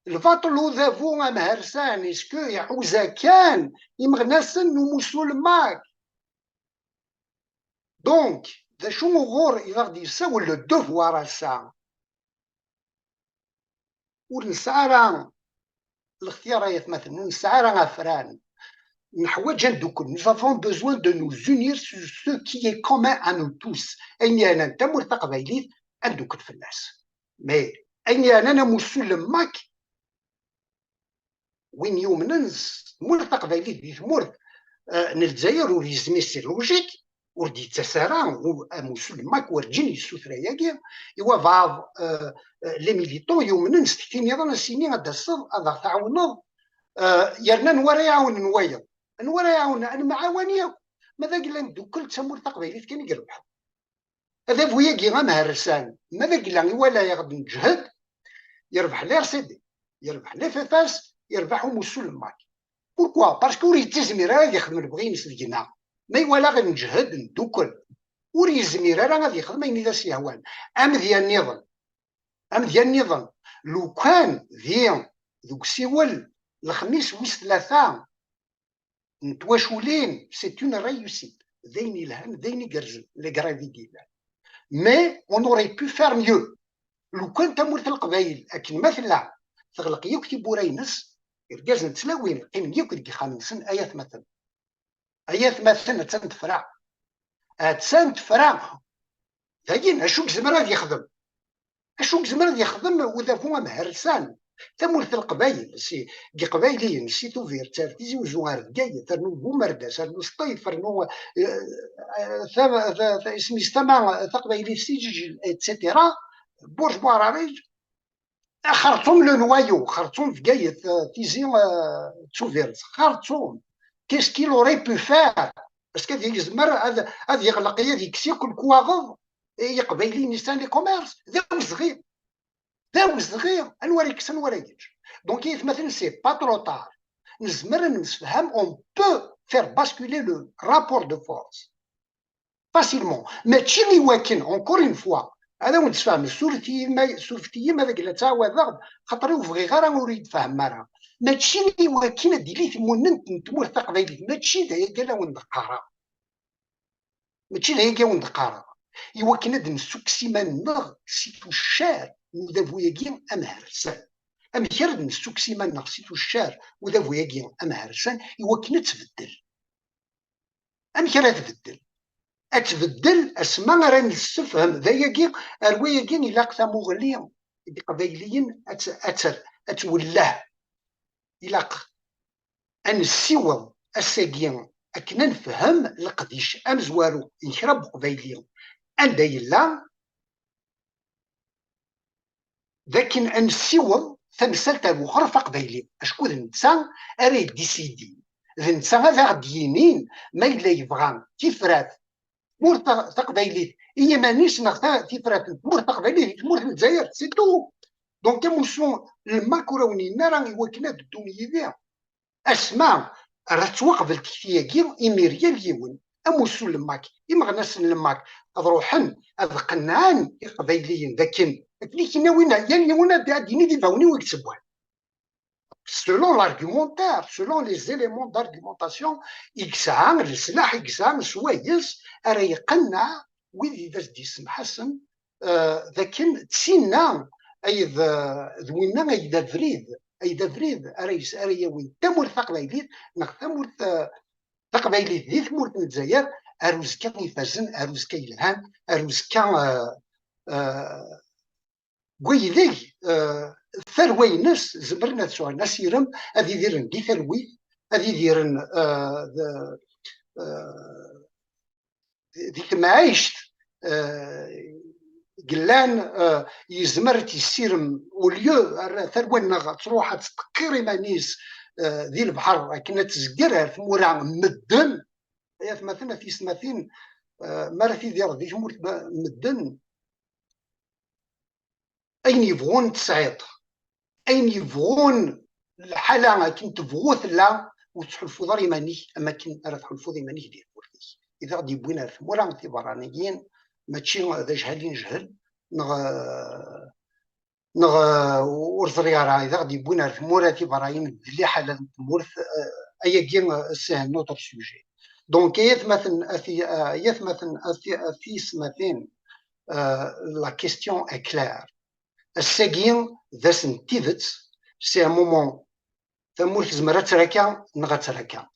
الفاطل وذافو مهرسان اسكو يحوزا كان يمغنسن موسو الماك دونك ذا شو غور إذا غادي يساوي لو دوفوار سا ونسعى الاختيارات مثلا نسعى غفران نحوج ندوكل nous avons besoin de nous unir sur ce qui est commun à nous tous أني أنا نتمر تقبايليت ندوكل في الناس مي أني أنا مسلم ماك وين يوم ننس مور تقبايليت بيثمر الجزائر وريزمي سي لوجيك وردي تسارع ومسلم ماك ورجيني السوثرا ياكي إوا بعض لي ميليتون يوم ننس تكتيني هذا السنين هذا الصف هذا تعاونض يرنا نورا يعاون نوايا نورا يعاون أنا معاونيا ماذا قلنا ندوكل تسمور تقبايليت كان يقربح هذا بويا كي غامهرسان ماذا قلنا ولا يغد نجهد يربح لي رصيدي يربح لي فيفاس يربحو مسلم ماك بوركوا باسكو وري تزمير غادي يخدم البغين سدينا ما يوالا غير نجهد ندوكل وري زمير راه غادي يخدم اين ذا سيهوان ام ديال النظام لو كان ذوك سيول الخميس ويس ثلاثة نتواشولين سي اون ريوسيت ذين يلهن ذين يقرزن لي كرافي ديالها. مي اون اوري بو فير ميو لو كان تمورت القبايل اكن مثلا تغلق يكتب بورينس يرجاز نتلاوين قيم يكتب خامسن ايات مثلا تنتفرع تنتفرع ثاين اشوك زمرات يخدم وذا هو مهرسان تمورت القبايل سي قبايليين سي توفير تارتيزي وزوار كاي ترنو بومردا ترنو سطيف ترنو اسمي استمع تقبايلي سيجي اتسيتيرا بورج بواراريج خرطوم لو نوايو خرطوم في كاي تيزي توفير خرطوم كيس كيل اوري بو فار باسكو هذا يزمر هذا يغلق يكسي كل كواغ يقبايلي نيسان لي كوميرس ذا صغير انوريكس انوريكش دونك مثلا سي با ترو طار نزمر نفهم اون بو فير باسكولي لو رابور دو فورس فاسيلمون ماشي لي واكن اونكور اون فوا هذا وين تفهم سورتي ما ذاك لا تعاود خاطر يبغي غير نريد فهم مرة ماشي لي واكن ديلي ثموننت نتمور تقبايلي ماشي ذا قال وين دقاره ماشي ذا قال وين دقاره إوا كنا نسوكسي منغ سيتو الشار وذا فوياكين أمهرسان أم كرد نسوكسي منغ سيتو الشار وذا فوياكين أمهرسان إوا كنا تبدل أم كرا تبدل أسماء راه نستفهم ذاياكين أرواياكين إلا قتا مغليا قبايليين أتولاه إلا أنسيوض الساقين أكنا نفهم القديش أمزوارو يشرب قبايليين عندها يلا لكن انسيوض تمثلت الاخرى فقبايلي اشكون الانسان اريد ديسيدي الانسان هذا غدينين ما الا يبغى تفرات مور تقبايلي هي مانيش نغتا تفرات مور تقبايلي مور الجزائر سي تو دونك موسون الماكروني نرى وكنا الدنيا بها اسماء راه توقف الكفيه إميريال يون اموسو لماك إما غناس لماك روحن قنعان قبايليين لكن كنا وين يعني وين ديني دي فاوني ويكتبوها selon l'argumentaire selon les éléments d'argumentation يكسعان السلاح يكسعان سوايس راه يقنع ويدي داز دي سم حسن لكن تسينا ايض ذوينا ايضا فريد راه يوين تمور تقبايليت نختمور تقبايليت دي ثمور الجزائر أروز كان يفازن أروز كان يلهان أروز كان ويلي ثروينس زبرنا تسوى الناس يرم هذي ديرن دي ثروي هذي ديرن ديك معايشت قلان يزمر تيسيرم وليو ثروينا تروح تقيري مانيس ذي البحر كنا تزقرها ثمورا مدن مثلا في سماثين مرة في ديال ذي جمهور مدن أين يبغون تسعيط أين يبغون الحالة كنت تبغوث لا وتحلفوا ضري ماني أما كن راه تحلفوا ضري ماني ديال ولدي إذا غادي يبوينا ثمورا في برانيين ماشي ذا جهل نجهل نغ ورزريارا إذا غادي يبوينا ثمورا في براين اللي حالة تمورث أي كين سي نوتر سوجي دونك يثمثن في سماثين لا كيستيون اي كلير الساقين ذا سنتيفت سي ان مومون ثمور زمرا تراكا نغا تراكا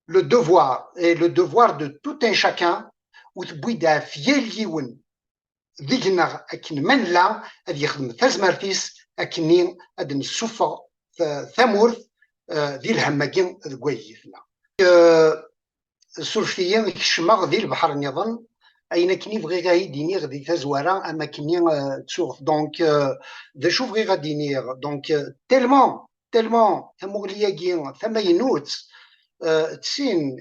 لو دوفوار دو توت ان شاكان وتبويدا فيال يون ذيكنا اكن من لا هاد يخدم ثازمارتيس اكني هاد نسوفا ثمور ذي الهماكين ذكويثنا سورفيا كشماغ ذي البحر نظن اين كني بغي غايديني غادي تزوارا اما كني تسوغ دونك ذا شوف غي غادينير دونك تيلمون ثمغلياكين ثما ينوت تسين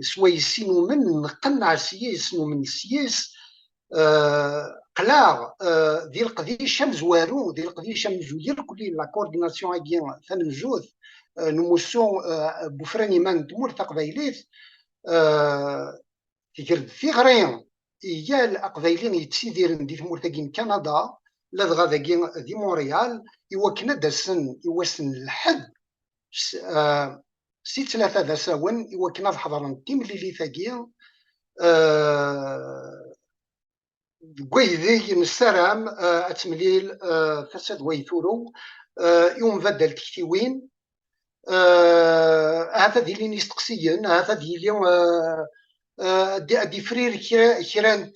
سويسين من نقنع سياس من سياس قلاغ ذي القضية مزوارو ذي القضية مزوير كلي لا كورديناسيون اكين ثمن زوث نموسو بوفراني من تمور تقبايليت في غرين يا الأقبايلين يتسيديرن دي تمور تاكين كندا لا غاداكي دي مونريال يوكنا داسن يوسن الحد 6 دا ساون يوكنا حضرن تيمليلي ثاقي كويذي نسرام اتمليل فساد ويثورو يوم بدل تكتيوين هذا ديالي نستقسيين هذا ديالي دي فرير كيران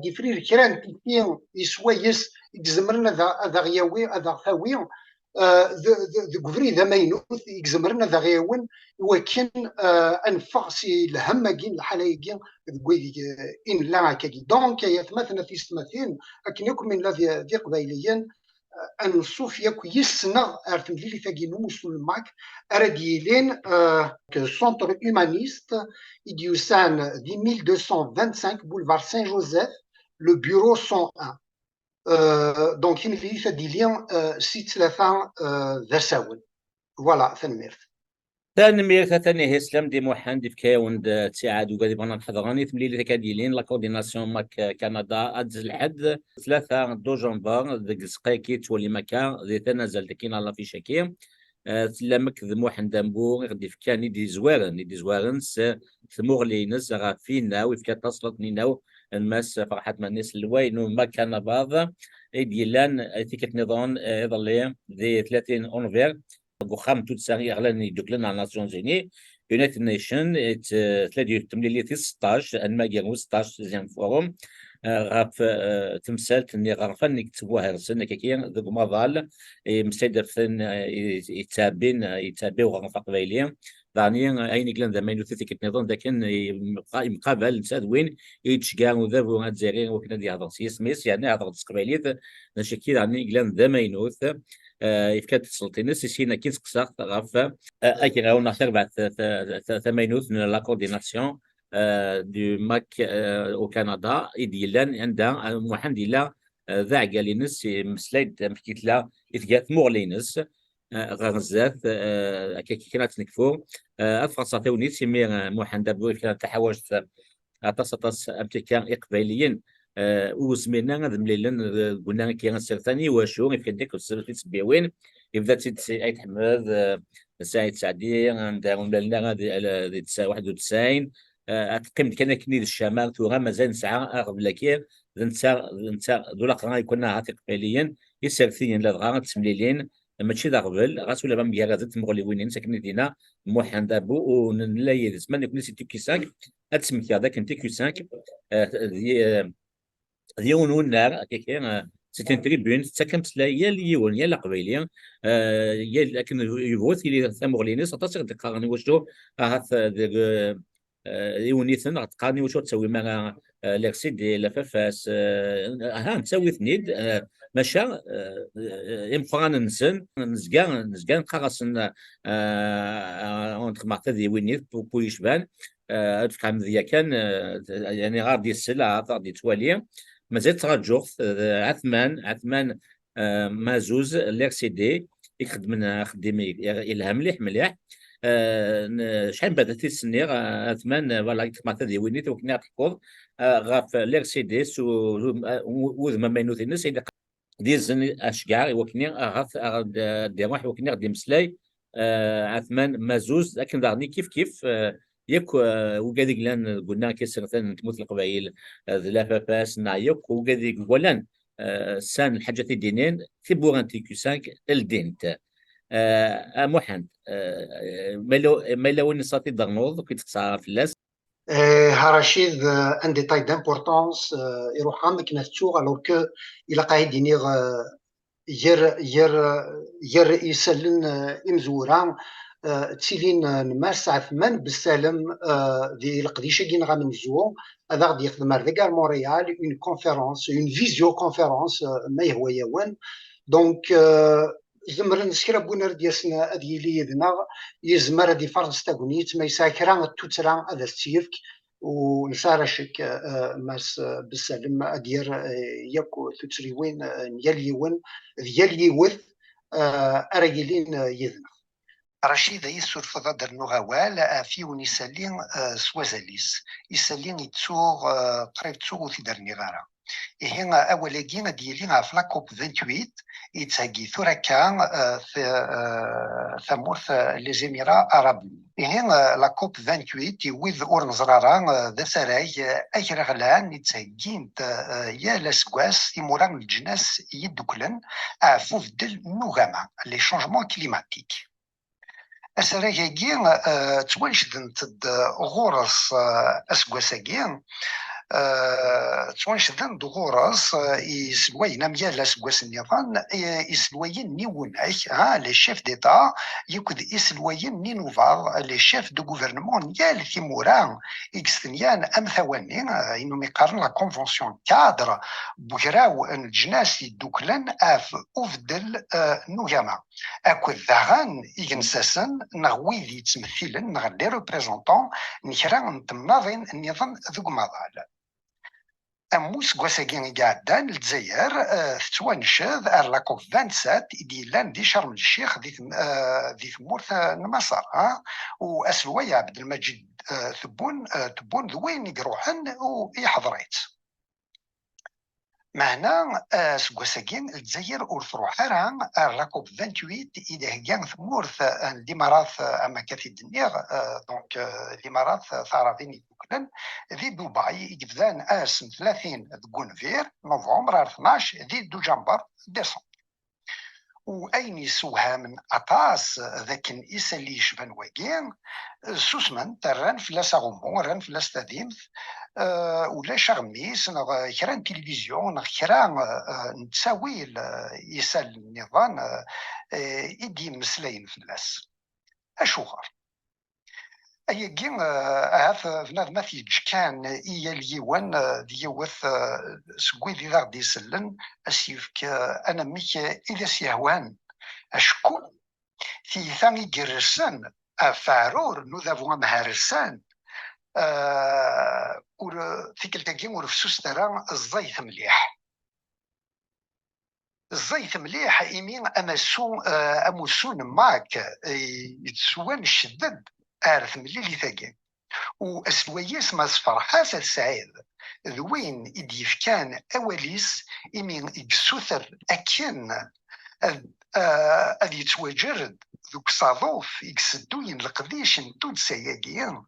دي فرير كيران تيكين يسويس يجزمرنا ذا غياوي ذا ثاوي ذا كفري ذا ماينوث يجزمرنا ذا غياون ولكن انفاسي الهماكين الحلايقين كوي ان لا كاكي دونك يتمثل في سماثين لكن يكون من ذي قبايليين ان صوفيا كويسنا ارتم لي ثاقي نوصل معك ارديلين سونتر هومانيست يديوسان دي 1225 بولفار سان جوزيف لو بيرو 101 دونك يملي ثاديلين سيت ثلاثه ذرساون فوالا ثنميرت ثاني هسلم دي موحان دي فكاون تساعد وقادي بغنا نحضراني تمليلي تكاديلين لا كورديناسيون ماك كندا ادز الحد 3 دو جونفار ديك السقايكي تولي مكان دي تنازل دكينا لا في شاكي تلامك موحن دامبو غادي فكاني دي زوارن ثموغلينس غا فينا ويفكا تصلت نيناو الماس فرحات ما الناس الوين ما كان بعض ديالان تيكت نظام يظل دي 30 اونفير وخام توت ساري اغلاني دوكلنا على ناسيونز يوني يونايتد نيشن تلاقي تمليلي في 16 الماجر 16 زين فوروم غاف تمثال تني غرفه انك تسووها رسلنا كاين ذوك مظال مستهدفين يتابعوا غرفه قبايليه ثانيا اين كلان ذا ماينو تيكت نظام لكن مقابل نساد وين يتشكاو ذابو الجزائريين وكنا دي هضر سيسميس يعني هضر قبايليه نشكي يعني كلان ذا ماينوث يفكات تسلطين سينا كي تقصر غاف اكي غاو نختار بعد ثمانوث من لا كورديناسيون دو ماك او كندا ديالان عندها محمد الله ذا قالينس مسلايد مكيت لا يتقات مورلينس غرزات كي كانت نكفو فرنسا تونيت سمي محمد ابو كانت تحاوجت تصطس امتكان اقباليين وزمينا هذا مليلن قلنا كي غنسير ثاني واشو يمكن ديك السيرفيس بيوين يبدا سعيد حماد سعيد سعدي عندهم لنا غادي 91 قيمت كان كنيد الشمال تو مازال نسعى قبل كي نتا دولا قرا يكون قبليا يسرثين لا غا تسمليلين ماشي دا قبل غاسولا بام غازت مغلي وين ساكن دينا محمد ابو ونلاي زمان يكون سي تيكي 5 تسمك هذاك تيكي 5 ديون ونار كاين سيتين تريبون تسكمت لا يا اليون يا القبيليه يا لكن يبغوث اللي ثمغليني سطاسر تقارني وشو هاث يونيثن تقارني وشو تسوي مع ليرسيد لافاس ها نسوي ثنيد ماشا يمقران نسن نزكان قراصن اونتر معتدي وينيث بويشبان تفهم ذيا كان يعني غار ديال السلعه غادي توالي مازال تراجوغ عثمان مازوز لير سي دي يخدم الهام مليح شحال بدات السنير عثمان فوالا مع تدي وينيت وكنا تحفظ غاف لير سي دي وذما ماينوث الناس ديزن اشكار وكنا غاف دي واحد وكنا غادي مسلاي عثمان مازوز لكن دارني كيف ياك وكاديك لان قلنا كيسر تموت القبائل ذلافا فاس نايك وكاديك ولان سان الحاجات الدينين في بورانتي كو 5 الدينت محمد ما لو نصاتي دغنوض كي تقصى في اللاس رشيد ان ديتاي دامبورطونس يروح عندك نفتشو الوغ كو الى قاعد ينيغ ير يسلن امزورا تسيلين نمارس عثمان بالسلام دي القديشه كي نغا منزو هذا غادي يخدم ريغار مونريال اون كونفيرونس اون فيزيو كونفيرونس ما يهوى يوان دونك زمر نسكرا بونر ديالنا هذه اللي يدنا يزمر هذه فرنسا تاكونيت ما يساكرا توترا هذا السيرك ونسارشك ماس بالسلام ادير ياكو توتريوين ديال يوث اراجلين يدنا رشيد يسور فضل نوغوال فيون يسالين سوازاليس يسالين يتسوغ قريب تسوغ في درني غارة هي أولي ديالي في لاكوب 28 يتساقي ثورة كان في ثمورث لي زيميرا عرب. هي لاكوب 28 يوذ اور نزرارا ذا سراي أجر غلان يتساقين يا لاسكواس يموران الجناس يدوكلن عفوف دل نوغاما لي شونجمون كليماتيك. أسراي توانشدنت غورس أسكواساكين توانشدن دغورس يسلوين ميال سكواس النظام يسلوين نيوناك لي شيف ديتا يكود يسلوين نينوفار لي شيف دو غوفرنمون ديال ثيمورا اكستنيان ام ثواني انهم يقارن لا كونفونسيون كادر بوكراو الجناس يدوكلن اف اوفدل نوغاما اكو ذاغان يجنساسن نغوي ذي تمثيلن نغ لي ريبريزونطون نكرا نتمناضين النظام ذوك مضال أموس كواساكين قاعدان الجزائر تتوانشد على لاكوب 27 ديالان دي شرم الشيخ دي ثمورث مصر وأسلوية عبد المجيد تبون ذوين يروحن ويحضريت معنا سكواساكين الجزائر ورثروح على لاكوب 28 إذا كان ثمورث الإمارات أما كثير الدنيا دونك الإمارات ثارافين يدوكلن ذي دبي يقفدان اسم 30 كونفير نوفمبر 12 ذي دجنبر ديسمبر وأين يسوها من أطاس ذاك إسالي شبان واقين سوسمن تران فلاس غمو ران فلاس تديمث ولا شغميس كران تلفزيون كران نتساوي يسال النظام يدي مسلاين فلاس أشوغر أي جين عاف فناد ما فيج كان إيا اليوان ديوث سقوي ذي ذا غدي يسلن أسيفك أنا ميك إذا سيهوان أشكون في ثاني جرسان أفارور نوذافو مهارسان في كل تاكين ورفسوس ترى الزيت مليح الزيت مليح إيمين أموسون معك يتسوان الشدد عارف ملي اللي ثاقين وأسويس ما فرحات السعيد ذوين إديف كان أوليس إمين إكسوثر أكين أذي يتواجرد ذوك صاضوف إكسدوين القديش نتود سياقين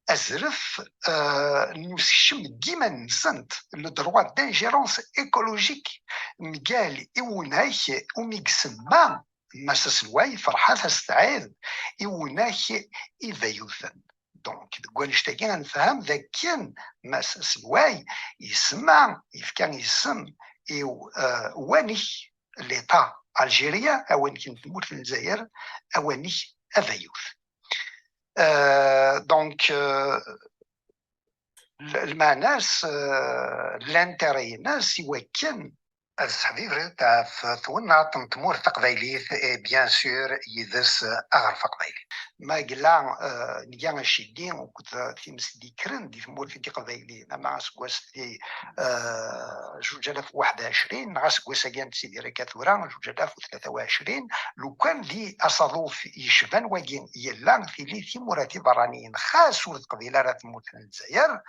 أزرف نوسشم ديما نسنت لو دروا دانجيرونس إيكولوجيك مقال إونايك وميكسما مسس الواي فرحات السعيد إوناك إذا يوثن دونك تقول اشتاقين نفهم ذا كان مسس الواي يسمع كان يسم واني ليطا الجيريا اواني كنت نموت في الجزائر اواني إذا يوث دونك المعناس لانتري ناس يوكن الحبيب تاع ثونا تمور تقبايليت بيان سور يدرس اغرف قبايلي ما قلا نيان الشدين وكنت تيمس ديكرن دي تمور في قبايلي مع سكواس دي 2021 مع سكواس كانت سيدي ركاثورا 2023 لو كان دي اصادوف يشبان واقين يلا في لي تيموراتي برانيين خاص ولد قبيله راه تموت في الجزائر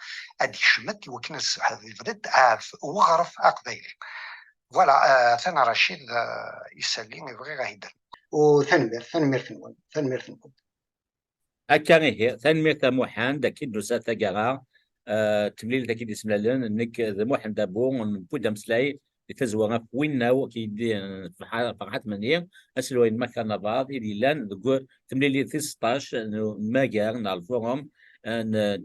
ادي شمت وكنس بدات عاف وغرف قبايلي فوالا ثنا رشيد يسلم يبغي غايدر وثنمير فنون هكا هي ثنمير موحان داك دوسا ثقرا تمليل داك يسملالن انك موحان دابو نبودا مسلاي لتزوغا ويناو كيدي فرحات منير اسلوين مكان بعض اللي لان تمليل 16 ماكار نال الفورم ان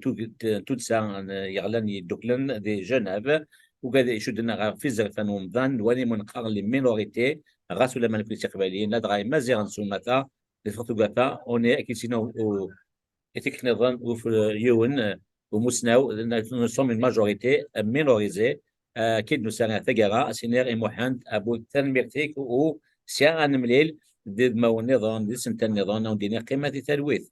تودسا يغلان يدوكلن دي جنيف وقاعد يشدنا في زرفان ومضان ولي منقر لي مينوريتي غاس ولا مالك الاستقباليين لا دغاي مازيغ نسوماتا الفرتوغاتا اوني اكيسينو ايتيك نظام وفي يون ومسناو نو سوم une majorité minorisée كيد نسانا ثقرا سينير محمد ابو تنميرتيك و سيان مليل ديد ما النظام دي سنت النظام ودينا قيمه تلويث